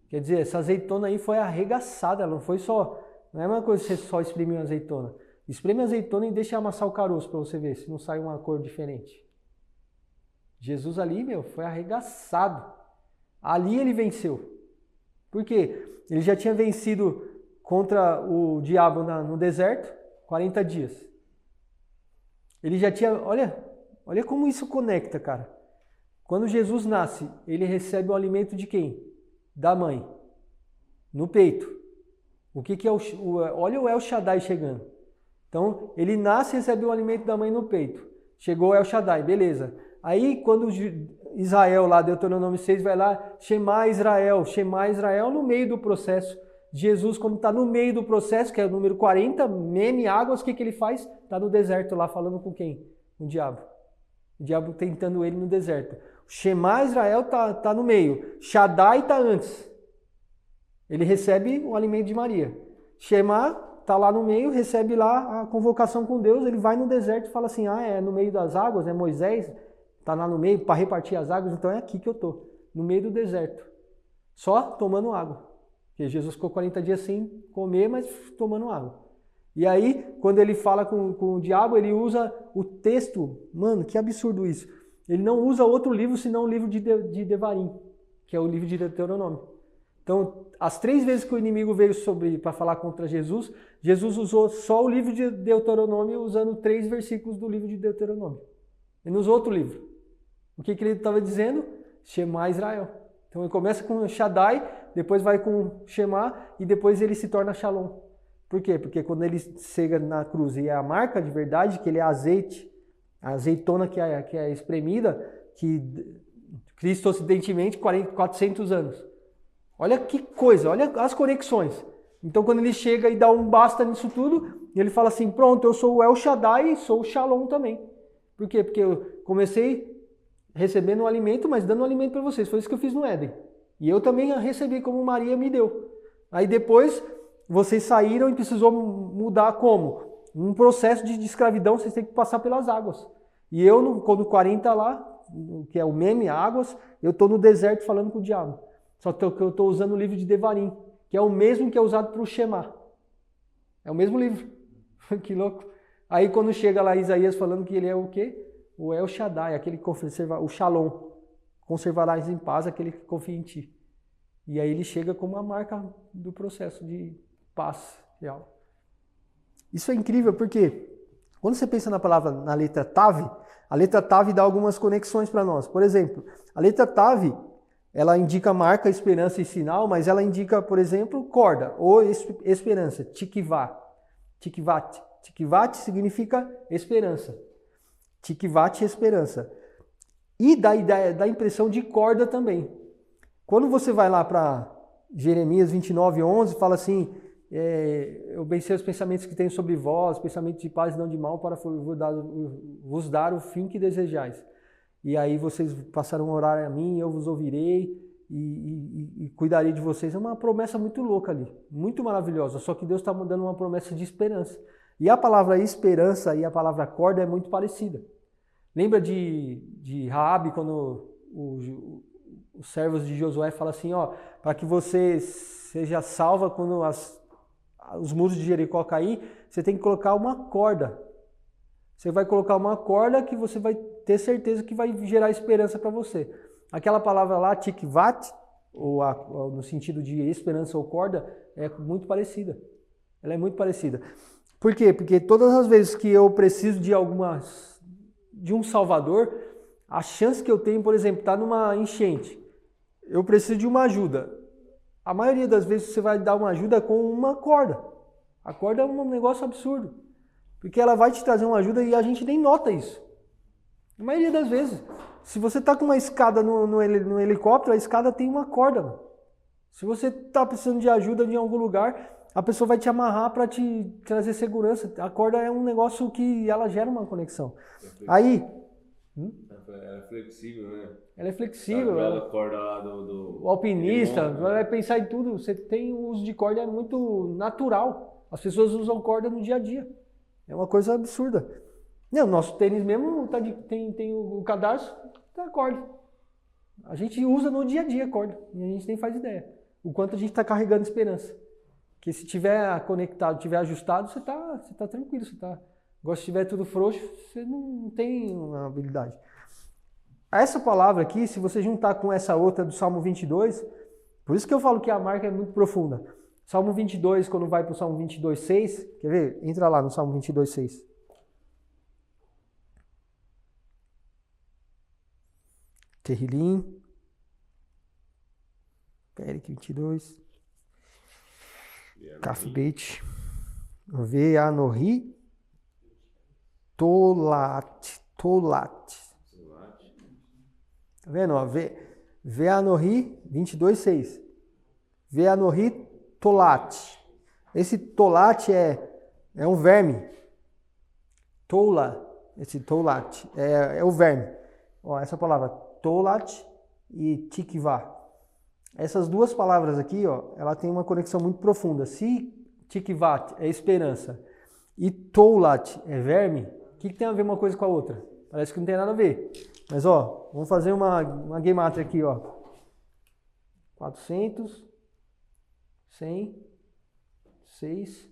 Quer dizer, essa azeitona aí foi arregaçada, ela não foi só, não é uma coisa que você só espreme uma azeitona. Espreme a azeitona e deixa amassar o caroço para você ver se não sai uma cor diferente. Jesus ali, foi arregaçado. Ali ele venceu. Por quê? Ele já tinha vencido contra o diabo no deserto, 40 dias. Ele já tinha, olha como isso conecta, cara. Quando Jesus nasce, ele recebe o alimento de quem? Da mãe. No peito. O que é olha o El Shaddai chegando. Então, ele nasce e recebe o alimento da mãe no peito. Chegou o El Shaddai, beleza. Aí, quando Israel, lá, Deuteronômio 6, vai lá, Shema Israel, no meio do processo. Jesus, quando está no meio do processo, que é o número 40, meme águas, o que ele faz? Está no deserto lá, falando com quem? Com o diabo. O diabo tentando ele no deserto. Shema Israel tá no meio. Shaddai está antes. Ele recebe o alimento de Maria. Shema está lá no meio, recebe lá a convocação com Deus, ele vai no deserto e fala assim, é no meio das águas, é Moisés, está lá no meio para repartir as águas, então é aqui que eu estou, no meio do deserto, só tomando água. Porque Jesus ficou 40 dias sem comer, mas tomando água. E aí, quando ele fala com o diabo, ele usa o texto, mano, que absurdo isso. Ele não usa outro livro, senão o livro de Devarim, que é o livro de Deuteronômio. Então, as 3 vezes que o inimigo veio para falar contra Jesus, Jesus usou só o livro de Deuteronômio, usando 3 versículos do livro de Deuteronômio. Ele não usou outro livro. O que ele estava dizendo? Shema Israel. Então, ele começa com Shaddai, depois vai com Shema e depois ele se torna Shalom. Por quê? Porque quando ele chega na cruz e é a marca de verdade, que ele é azeite, a azeitona que é espremida, que Cristo ocidentemente, 400 anos. Olha que coisa, olha as conexões. Então quando ele chega e dá um basta nisso tudo, ele fala assim, pronto, eu sou o El Shaddai e sou o Shalom também. Por quê? Porque eu comecei recebendo um alimento, mas dando um alimento para vocês. Foi isso que eu fiz no Éden. E eu também recebi como Maria me deu. Aí depois vocês saíram e precisou mudar como? Um processo de escravidão, vocês têm que passar pelas águas. E eu, quando 40 lá, que é o meme, águas, eu estou no deserto falando com o diabo. Só que eu estou usando o livro de Devarim, que é o mesmo que é usado para o Shema. É o mesmo livro. Que louco. Aí quando chega lá Isaías falando que ele é o quê? O El Shaddai, aquele que conserva, o Shalom. Conservarás em paz aquele que confia em ti. E aí ele chega como a marca do processo de paz real. Isso é incrível porque quando você pensa na letra Tav, a letra Tav dá algumas conexões para nós. Por exemplo, a letra Tav ela indica marca, esperança e sinal, mas ela indica, por exemplo, corda ou esperança, tikvá. Tikvat. Tikvat significa esperança. Tikvat, esperança. E dá ideia, dá impressão de corda também. Quando você vai lá para Jeremias 29:11, fala assim, eu bem sei os pensamentos que tenho sobre vós, pensamentos de paz e não de mal, para vos dar o fim que desejais. E aí vocês passarão a orar a mim, eu vos ouvirei e cuidarei de vocês. É uma promessa muito louca ali, muito maravilhosa, só que Deus está dando uma promessa de esperança. E a palavra esperança e a palavra corda é muito parecida. Lembra de Raabe, quando os servos de Josué falam assim, ó, para que você seja salva quando os muros de Jericó cair, você tem que colocar uma corda. Você vai colocar uma corda que você vai ter certeza que vai gerar esperança para você. Aquela palavra lá, tikvat, ou no sentido de esperança ou corda, é muito parecida. Ela é muito parecida. Por quê? Porque todas as vezes que eu preciso de um salvador, a chance que eu tenho, por exemplo, tá numa enchente, eu preciso de uma ajuda. A maioria das vezes você vai dar uma ajuda com uma corda. A corda é um negócio absurdo, porque ela vai te trazer uma ajuda e a gente nem nota isso. A maioria das vezes. Se você está com uma escada no helicóptero, a escada tem uma corda. Mano. Se você está precisando de ajuda em algum lugar, a pessoa vai te amarrar para te trazer segurança. A corda é um negócio que ela gera uma conexão. Aí... Ela é flexível, né? Ela é flexível. Ela corda lá do... O alpinista vai pensar em tudo. Você tem o uso de corda, é muito natural. As pessoas usam corda no dia a dia. É uma coisa absurda. Não, nosso tênis mesmo tem o cadarço da corda. A gente usa no dia a dia a corda. E a gente nem faz ideia. O quanto a gente está carregando esperança. Porque se tiver conectado, tiver ajustado, você tá tranquilo. Agora, se tiver tudo frouxo, você não tem uma habilidade. Essa palavra aqui, se você juntar com essa outra do Salmo 22, por isso que eu falo que a marca é muito profunda. Salmo 22, quando vai para o Salmo 22:6, quer ver? Entra lá no Salmo 22:6. Terrilim. Eric 22. Kaf Bet. Veanohi. Tolat. Tá vendo? Veanohi 22:6. Veanohi tolat. Esse tolat é um verme. Tola. Esse tolat é o verme. Ó, essa palavra tolat e tikvá. Essas duas palavras aqui, ó, ela tem uma conexão muito profunda. Se tikvat é esperança e tolat é verme, o que tem a ver uma coisa com a outra? Parece que não tem nada a ver. Mas, ó, vamos fazer uma gematria aqui, ó. 400, 100, 6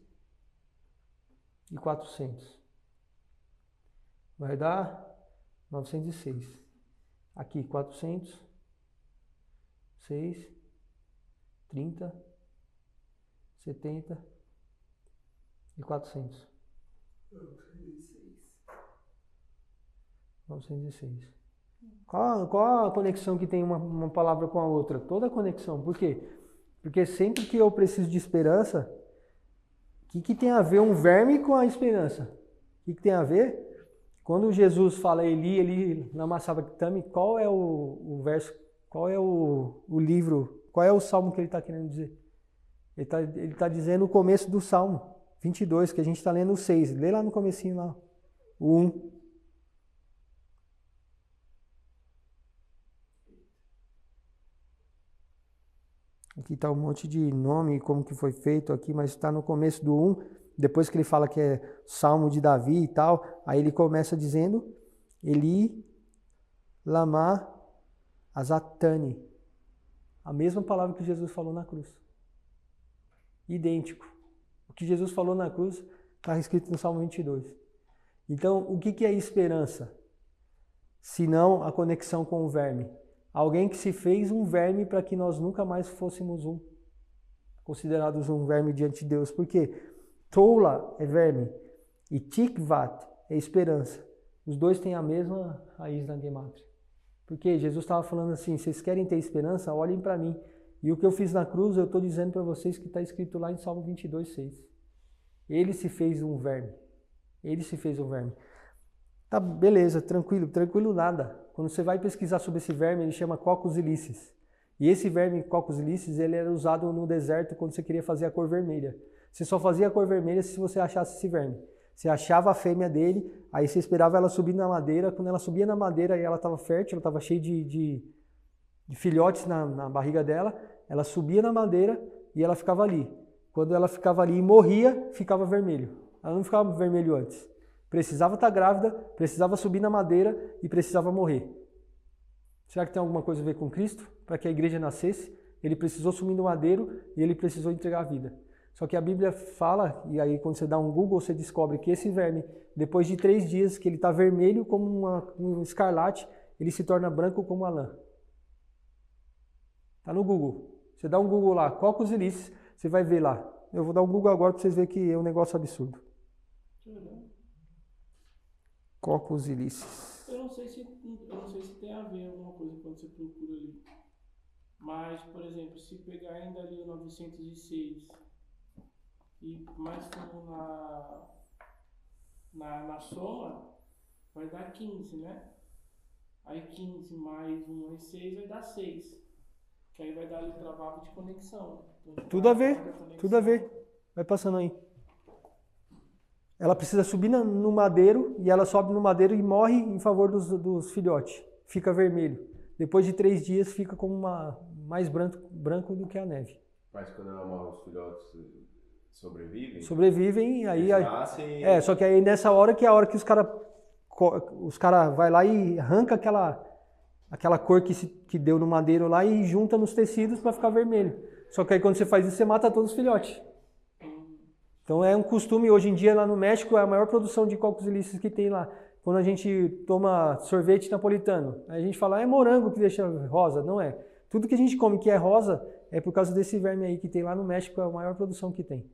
e 400. Vai dar 906. Aqui, 400, 6, 30, 70 e 400. 906. Qual a conexão que tem uma palavra com a outra? Toda a conexão. Por quê? Porque sempre que eu preciso de esperança, o que tem a ver um verme com a esperança? O que tem a ver? Quando Jesus fala Eli lama sabachthani, qual é o verso, qual é o livro, qual é o salmo que ele está querendo dizer? Ele tá dizendo o começo do Salmo 22, que a gente está lendo o 6. Lê lá no comecinho, lá, o 1. Aqui está um monte de nome, como que foi feito aqui, mas está no começo do 1, depois que ele fala que é Salmo de Davi e tal, aí ele começa dizendo, Eli, lama, azatani, a mesma palavra que Jesus falou na cruz. Idêntico. O que Jesus falou na cruz está escrito no Salmo 22. Então, o que é esperança? Se não a conexão com o verme. Alguém que se fez um verme para que nós nunca mais fôssemos considerados um verme diante de Deus. Por quê? Tola é verme e tikvat é esperança. Os dois têm a mesma raiz na gematria. Porque Jesus estava falando assim, vocês querem ter esperança? Olhem para mim. E o que eu fiz na cruz, eu estou dizendo para vocês que está escrito lá em Salmo 22:6. Ele se fez um verme. Ele se fez um verme. Tá, beleza, tranquilo. Tranquilo nada. Quando você vai pesquisar sobre esse verme, ele chama Coccus ilicis. E esse verme Coccus ilicis, ele era usado no deserto quando você queria fazer a cor vermelha. Você só fazia a cor vermelha se você achasse esse verme. Você achava a fêmea dele, aí você esperava ela subir na madeira. Quando ela subia na madeira, aí ela estava fértil, ela estava cheia de filhotes na barriga dela. Ela subia na madeira e ela ficava ali. Quando ela ficava ali e morria, ficava vermelho. Ela não ficava vermelho antes. Precisava estar grávida, precisava subir na madeira e precisava morrer. Será que tem alguma coisa a ver com Cristo? Para que a igreja nascesse, ele precisou subir no madeiro e ele precisou entregar a vida. Só que a Bíblia fala, e aí quando você dá um Google, você descobre que esse verme, depois de 3 dias, que ele está vermelho como um escarlate, ele se torna branco como a lã. Está no Google. Você dá um Google lá, Coccus ilicis, você vai ver lá. Eu vou dar um Google agora para vocês verem que é um negócio absurdo. Coccus ilicis. Eu não sei se tem a ver alguma coisa quando você procura ali. Mas, por exemplo, se pegar ainda ali o 906 e mais como na soma, vai dar 15, né? Aí 15 mais 1 é 6, vai dar 6. Que aí vai dar ali trabalho de conexão. Então, Tudo a ver, tudo a ver. Vai passando aí. Ela precisa subir no madeiro e ela sobe no madeiro e morre em favor dos filhotes. Fica vermelho. Depois de 3 dias fica como mais branco do que a neve. Mas quando ela morre, os filhotes sobrevivem? Sobrevivem, aí... Nascem... só que aí nessa hora que é a hora que os cara vai lá e arranca aquela cor que deu no madeiro lá e junta nos tecidos para ficar vermelho. Só que aí quando você faz isso, você mata todos os filhotes. Então é um costume, hoje em dia lá no México, é a maior produção de Coccus ilicis que tem lá. Quando a gente toma sorvete napolitano, a gente fala, é morango que deixa rosa. Não é. Tudo que a gente come que é rosa é por causa desse verme aí que tem lá no México, é a maior produção que tem.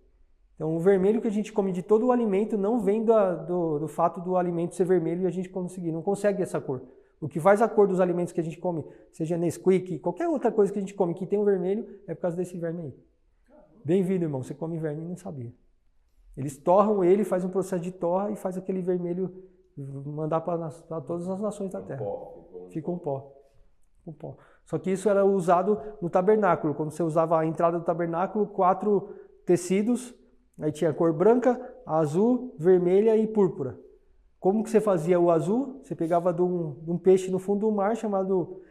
Então o vermelho que a gente come de todo o alimento não vem do fato do alimento ser vermelho e a gente não consegue essa cor. O que faz a cor dos alimentos que a gente come, seja Nesquik, qualquer outra coisa que a gente come que tem um vermelho, é por causa desse verme aí. Bem-vindo, irmão, você come verme e não sabia. Eles torram ele, faz um processo de torra e faz aquele vermelho mandar para todas as nações da terra. Fica um pó. Só que isso era usado no tabernáculo. Quando você usava a entrada do tabernáculo, 4 tecidos, aí tinha a cor branca, azul, vermelha e púrpura. Como que você fazia o azul? Você pegava de um peixe no fundo do mar chamado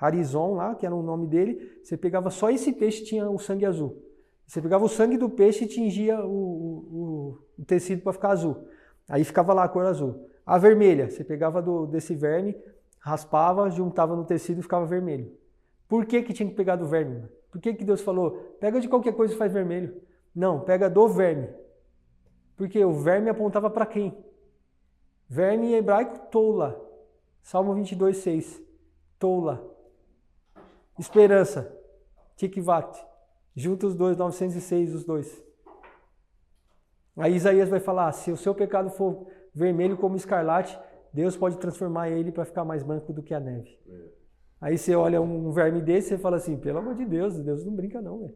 Harizon lá, que era o nome dele. Você pegava só esse peixe tinha o sangue azul. Você pegava o sangue do peixe e tingia o tecido para ficar azul. Aí ficava lá a cor azul. A vermelha, você pegava desse verme, raspava, juntava no tecido e ficava vermelho. Por que tinha que pegar do verme? Por que Deus falou, pega de qualquer coisa e faz vermelho? Não, pega do verme. Porque o verme apontava para quem? Verme em hebraico, tola. Salmo 22:6. Tola. Esperança. Tikvat. Junta os dois, 906, os dois. Aí Isaías vai falar, se o seu pecado for vermelho como escarlate, Deus pode transformar ele para ficar mais branco do que a neve. Aí você olha um verme desse e fala assim, pelo amor de Deus não brinca não, velho.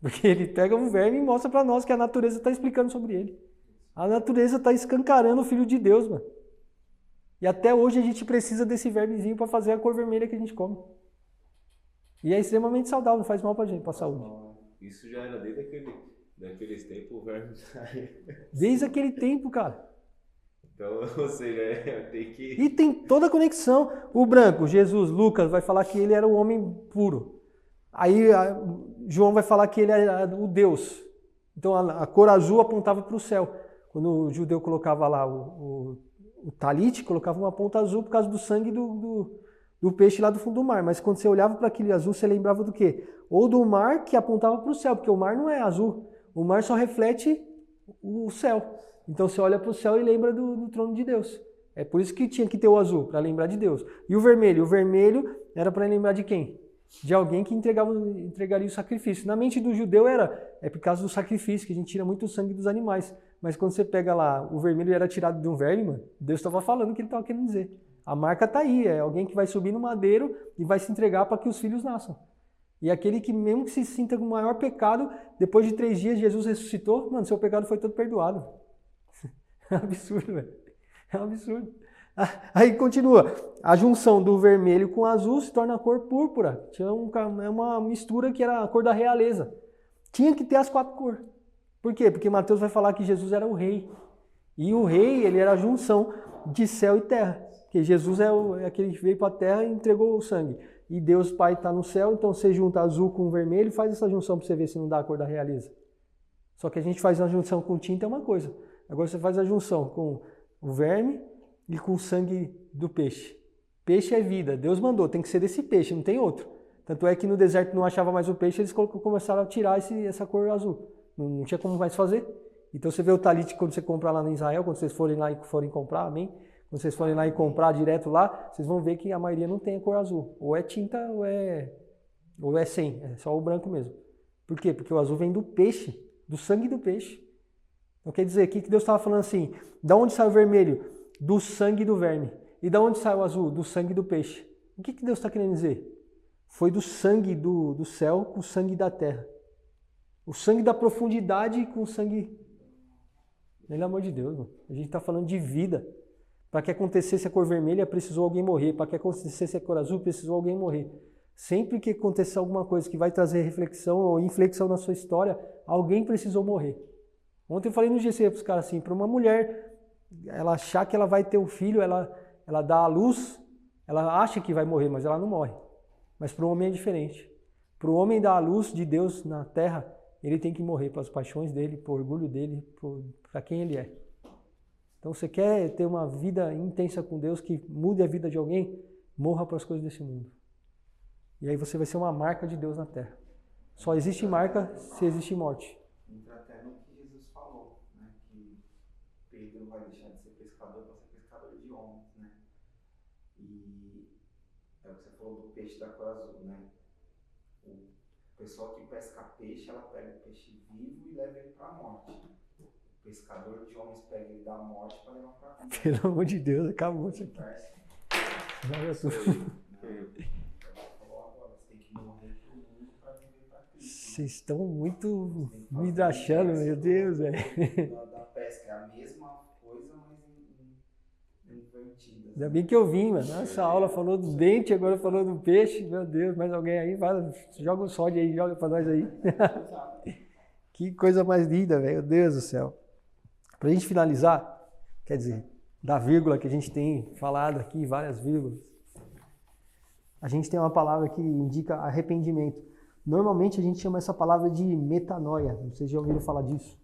Porque ele pega um verme e mostra para nós que a natureza está explicando sobre ele. A natureza está escancarando o Filho de Deus, mano. E até hoje a gente precisa desse vermezinho para fazer a cor vermelha que a gente come. E é extremamente saudável, não faz mal pra gente, pra saúde. Isso já era desde daqueles tempos, o verme. Desde aquele tempo, cara. Então, ou seja, tem que... E tem toda a conexão. O branco, Jesus, Lucas, vai falar que ele era o homem puro. Aí João vai falar que ele era o Deus. Então a cor azul apontava para o céu. Quando o judeu colocava lá o talit, colocava uma ponta azul por causa do sangue do peixe lá do fundo do mar. Mas quando você olhava para aquele azul, você lembrava do quê? Ou do mar que apontava para o céu, porque o mar não é azul. O mar só reflete o céu. Então você olha para o céu e lembra do trono de Deus. É por isso que tinha que ter o azul, para lembrar de Deus. E o vermelho? O vermelho era para lembrar de quem? De alguém que entregaria o sacrifício. Na mente do judeu é por causa do sacrifício, que a gente tira muito o sangue dos animais. Mas quando você pega lá, o vermelho era tirado de um verme, mano, Deus estava falando o que ele estava querendo dizer. A marca está aí, é alguém que vai subir no madeiro e vai se entregar para que os filhos nasçam. E aquele que mesmo que se sinta com o maior pecado, depois de 3 dias Jesus ressuscitou, mano, seu pecado foi todo perdoado. É um absurdo, velho. É um absurdo. Aí continua, a junção do vermelho com o azul se torna a cor púrpura. Tinha é uma mistura que era a cor da realeza. Tinha que ter as 4 cores. Por quê? Porque Mateus vai falar que Jesus era o rei. E o rei, ele era a junção de céu e terra. Porque Jesus é aquele que veio para a terra e entregou o sangue. E Deus Pai está no céu, então você junta azul com vermelho e faz essa junção para você ver se não dá a cor da realeza. Só que a gente faz uma junção com tinta é uma coisa. Agora você faz a junção com o verme e com o sangue do peixe. Peixe é vida, Deus mandou, tem que ser desse peixe, não tem outro. Tanto é que no deserto não achava mais o peixe, eles começaram a tirar essa cor azul. Não tinha como mais fazer. Então você vê o talit quando você compra lá em Israel, quando vocês forem lá e forem comprar, amém? Quando vocês forem lá e comprar direto lá, vocês vão ver que a maioria não tem a cor azul. Ou é tinta ou é sem, é só o branco mesmo. Por quê? Porque o azul vem do peixe, do sangue do peixe. Então quer dizer, aqui que Deus estava falando assim, da onde sai o vermelho? Do sangue do verme. E da onde sai o azul? Do sangue do peixe. O que Deus está querendo dizer? Foi do sangue do céu com o sangue da terra. O sangue da profundidade com o sangue... Pelo amor de Deus, mano. A gente está falando de vida. Para que acontecesse a cor vermelha, precisou alguém morrer. Para que acontecesse a cor azul, precisou alguém morrer. Sempre que acontecer alguma coisa que vai trazer reflexão ou inflexão na sua história, alguém precisou morrer. Ontem eu falei no GC para os caras assim, para uma mulher, ela achar que ela vai ter um filho, ela dá a luz, ela acha que vai morrer, mas ela não morre. Mas para o homem é diferente. Para o homem dar a luz de Deus na terra, ele tem que morrer para as paixões dele, para o orgulho dele, para quem ele é. Então, você quer ter uma vida intensa com Deus que mude a vida de alguém? Morra para as coisas desse mundo. E aí você vai ser uma marca de Deus na terra. Só existe marca se existe morte. Entra até no que Jesus falou, né? Que Pedro vai deixar de ser pescador para ser pescador de homens, né? E é o que você falou do peixe da cor azul, né? O pessoal que pesca peixe, ela pega o peixe vivo e leva ele para a morte. O pescador de homens pega ele da morte para levar para a vida. Pelo amor de Deus, acabou isso aqui. Vocês estão muito me achando, meu Deus, velho. Da pesca é a mesma coisa, mas invertida. Ainda bem que eu vim, mano. Essa aula falou do dente, agora falou do peixe. Meu Deus, mais alguém aí? Joga o sódio aí, joga pra nós aí. Que coisa mais linda, velho. Meu Deus do céu. Pra gente finalizar, quer dizer, da vírgula que a gente tem falado aqui, várias vírgulas, a gente tem uma palavra que indica arrependimento. Normalmente a gente chama essa palavra de metanoia. Vocês já ouviram falar disso?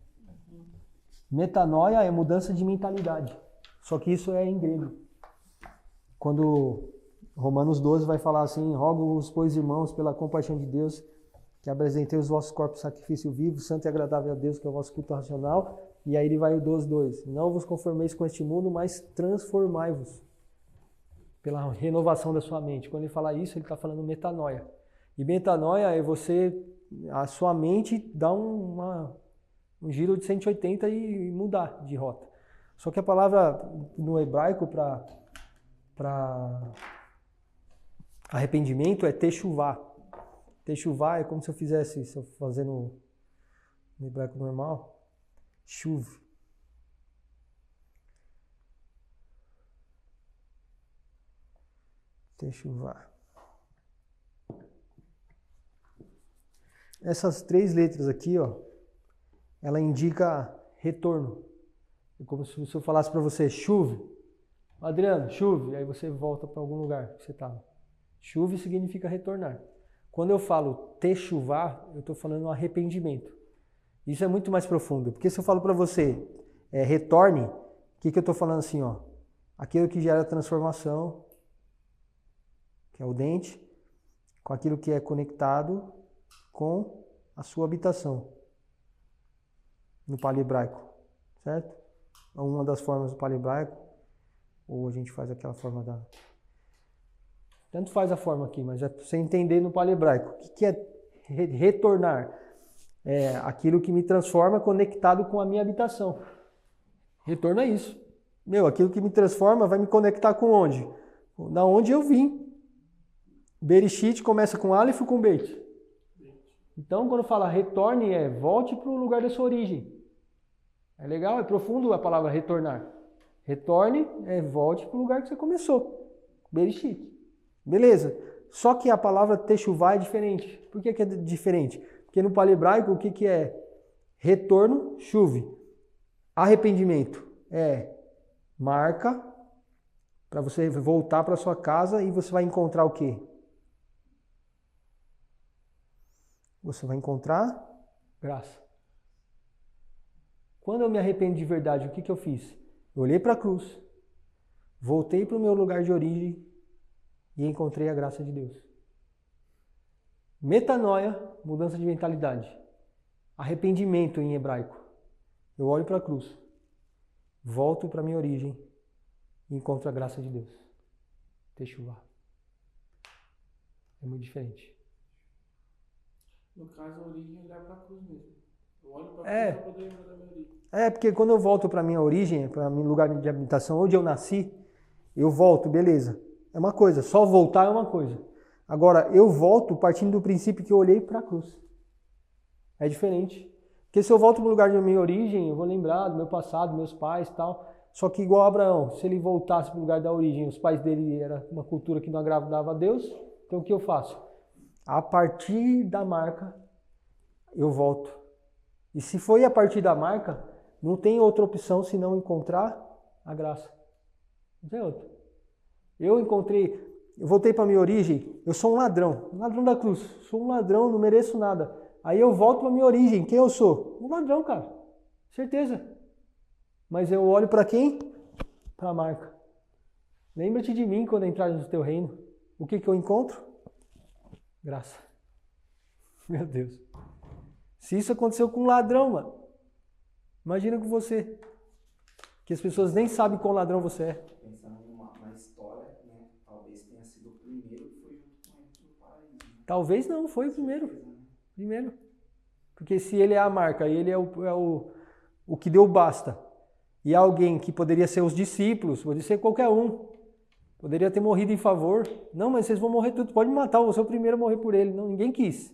Metanoia é mudança de mentalidade. Só que isso é em grego. Quando Romanos 12 vai falar assim, rogo-vos, pois, irmãos, pela compaixão de Deus, que apresentei os vossos corpos sacrifício vivo, santo e agradável a Deus, que é o vosso culto racional. E aí ele vai o 12:2. Não vos conformeis com este mundo, mas transformai-vos pela renovação da sua mente. Quando ele fala isso, ele está falando metanoia. E metanoia é a sua mente dar um giro de 180 e mudar de rota. Só que a palavra no hebraico para arrependimento é techuvá. Techuvá é como se eu fazendo no hebraico normal, chuv. Techuvá. Essas 3 letras aqui, ó, ela indica retorno. É como se eu falasse para você, chuve. Adriano, chuve. Aí você volta para algum lugar que você estava. Chuve significa retornar. Quando eu falo techuvá, eu estou falando arrependimento. Isso é muito mais profundo. Porque se eu falo para você, retorne, o que eu estou falando assim, ó? Aquilo que gera transformação, que é o dente, com aquilo que é conectado com a sua habitação no palio hebraico, certo? É uma das formas do palio hebraico, ou a gente faz aquela forma da... Tanto faz a forma aqui, mas é para você entender no palio hebraico. O que é retornar? É aquilo que me transforma conectado com a minha habitação. Retorno é isso. Aquilo que me transforma vai me conectar com onde? Da onde eu vim. Bereshit começa com Aleph ou com Beit? Então, quando fala retorne, volte para o lugar da sua origem. É legal, é profundo a palavra retornar. Retorne, volte para o lugar que você começou. Bereshit. Beleza. Só que a palavra techuvá é diferente. Por que é diferente? Porque no palehebraico, o que é? Retorno, chuve. Arrependimento é marca para você voltar para sua casa e você vai encontrar o quê? Você vai encontrar graça. Quando eu me arrependo de verdade, o que eu fiz? Eu olhei para a cruz, voltei para o meu lugar de origem e encontrei a graça de Deus. Metanoia, mudança de mentalidade. Arrependimento em hebraico. Eu olho para a cruz, volto para a minha origem e encontro a graça de Deus. Techuvá. É muito diferente. No caso, a origem é olhar para a cruz mesmo. Eu olho para a cruz para poder lembrar da minha origem. Porque quando eu volto para a minha origem, para o meu lugar de habitação, onde eu nasci, eu volto, beleza. É uma coisa, só voltar é uma coisa. Agora, eu volto partindo do princípio que eu olhei para a cruz. É diferente. Porque se eu volto para o lugar da minha origem, eu vou lembrar do meu passado, meus pais e tal. Só que igual Abraão, se ele voltasse para o lugar da origem, os pais dele era uma cultura que não agradava a Deus, então o que eu faço? A partir da marca, eu volto. E se foi a partir da marca, não tem outra opção senão encontrar a graça. Não tem outra. Eu voltei para a minha origem, eu sou um ladrão da cruz. Sou um ladrão, não mereço nada. Aí eu volto para a minha origem, quem eu sou? Um ladrão, cara. Certeza. Mas eu olho para quem? Para a marca. Lembra-te de mim quando entrares no teu reino. O que eu encontro? Graça. Meu Deus. Se isso aconteceu com um ladrão, mano, imagina com você. Que as pessoas nem sabem qual ladrão você é. Pensando na história, né? Talvez tenha sido o primeiro que foi junto com ele no paraíso. Né? Talvez não, foi o primeiro. Primeiro. Porque se ele é a marca e ele é o que deu basta, e alguém que poderia ser os discípulos, poderia ser qualquer um, poderia ter morrido em favor. Não, mas vocês vão morrer tudo, pode me matar, eu vou ser o primeiro a morrer por ele. Não, ninguém quis.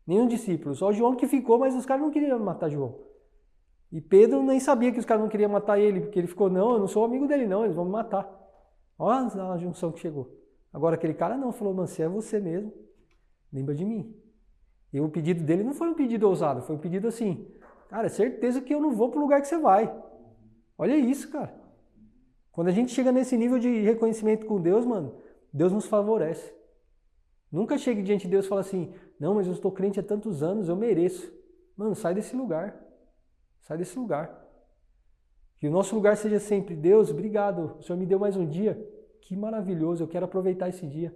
Nenhum discípulo. Só João que ficou, mas os caras não queriam matar João. E Pedro nem sabia que os caras não queriam matar ele, porque ele ficou, não, eu não sou amigo dele não, eles vão me matar. Olha a junção que chegou. Agora aquele cara não, falou, mano, se é você mesmo, lembra de mim. E o pedido dele não foi um pedido ousado, foi um pedido assim, cara, é certeza que eu não vou pro lugar que você vai. Olha isso, cara. Quando a gente chega nesse nível de reconhecimento com Deus, mano, Deus nos favorece. Nunca chegue diante de Deus e fale assim, não, mas eu estou crente há tantos anos, eu mereço. Mano, sai desse lugar. Sai desse lugar. Que o nosso lugar seja sempre, Deus, obrigado, o Senhor me deu mais um dia. Que maravilhoso, eu quero aproveitar esse dia.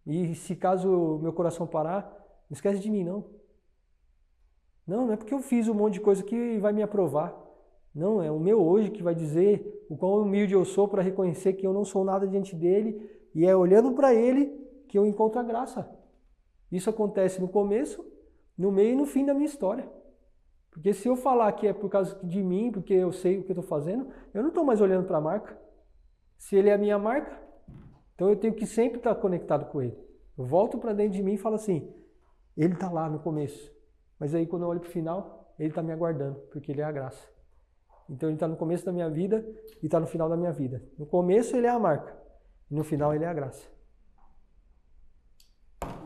E se caso o meu coração parar, não esquece de mim, não. Não é porque eu fiz um monte de coisa que vai me aprovar. Não, é o meu hoje que vai dizer o quão humilde eu sou para reconhecer que eu não sou nada diante dele. E é olhando para ele que eu encontro a graça. Isso acontece no começo, no meio e no fim da minha história. Porque se eu falar que é por causa de mim, porque eu sei o que eu estou fazendo, eu não estou mais olhando para a marca. Se ele é a minha marca, então eu tenho que sempre estar conectado com ele. Eu volto para dentro de mim e falo assim, ele está lá no começo. Mas aí quando eu olho para o final, ele está me aguardando, porque ele é a graça. Então ele está no começo da minha vida e está no final da minha vida. No começo ele é a marca, e no final ele é a graça.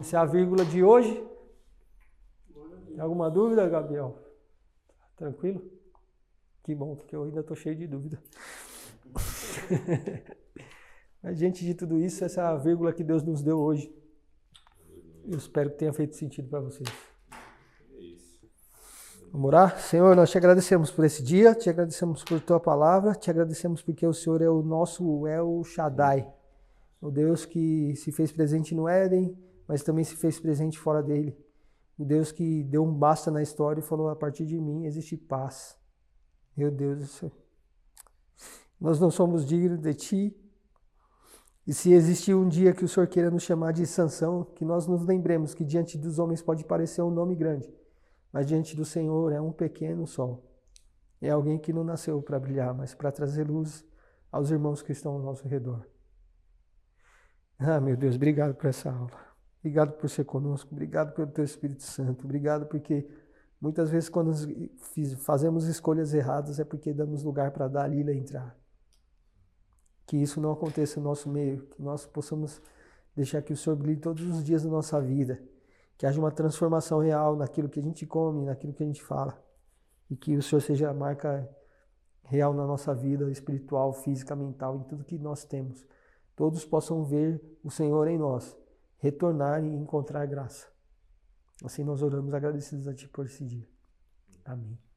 Essa é a vírgula de hoje. Tem alguma dúvida, Gabriel? Tranquilo? Que bom, porque eu ainda estou cheio de dúvida. Mas diante de tudo isso, essa é a vírgula que Deus nos deu hoje. Eu espero que tenha feito sentido para vocês. Vamos orar? Senhor, nós te agradecemos por esse dia, te agradecemos por tua palavra, te agradecemos porque o Senhor é o nosso El Shaddai, o Deus que se fez presente no Éden, mas também se fez presente fora dele. O Deus que deu um basta na história e falou, a partir de mim existe paz. Meu Deus do céu. Nós não somos dignos de ti. E se existir um dia que o Senhor queira nos chamar de Sansão, que nós nos lembremos que diante dos homens pode parecer um nome grande, mas diante do Senhor é um pequeno sol. É alguém que não nasceu para brilhar, mas para trazer luz aos irmãos que estão ao nosso redor. Ah, meu Deus, obrigado por essa aula. Obrigado por ser conosco. Obrigado pelo Teu Espírito Santo. Obrigado porque muitas vezes quando fazemos escolhas erradas é porque damos lugar para a Dalila entrar. Que isso não aconteça no nosso meio. Que nós possamos deixar que o Senhor brilhe todos os dias da nossa vida. Que haja uma transformação real naquilo que a gente come, naquilo que a gente fala. E que o Senhor seja a marca real na nossa vida, espiritual, física, mental, em tudo que nós temos. Todos possam ver o Senhor em nós, retornar e encontrar graça. Assim nós oramos agradecidos a Ti por esse dia. Amém.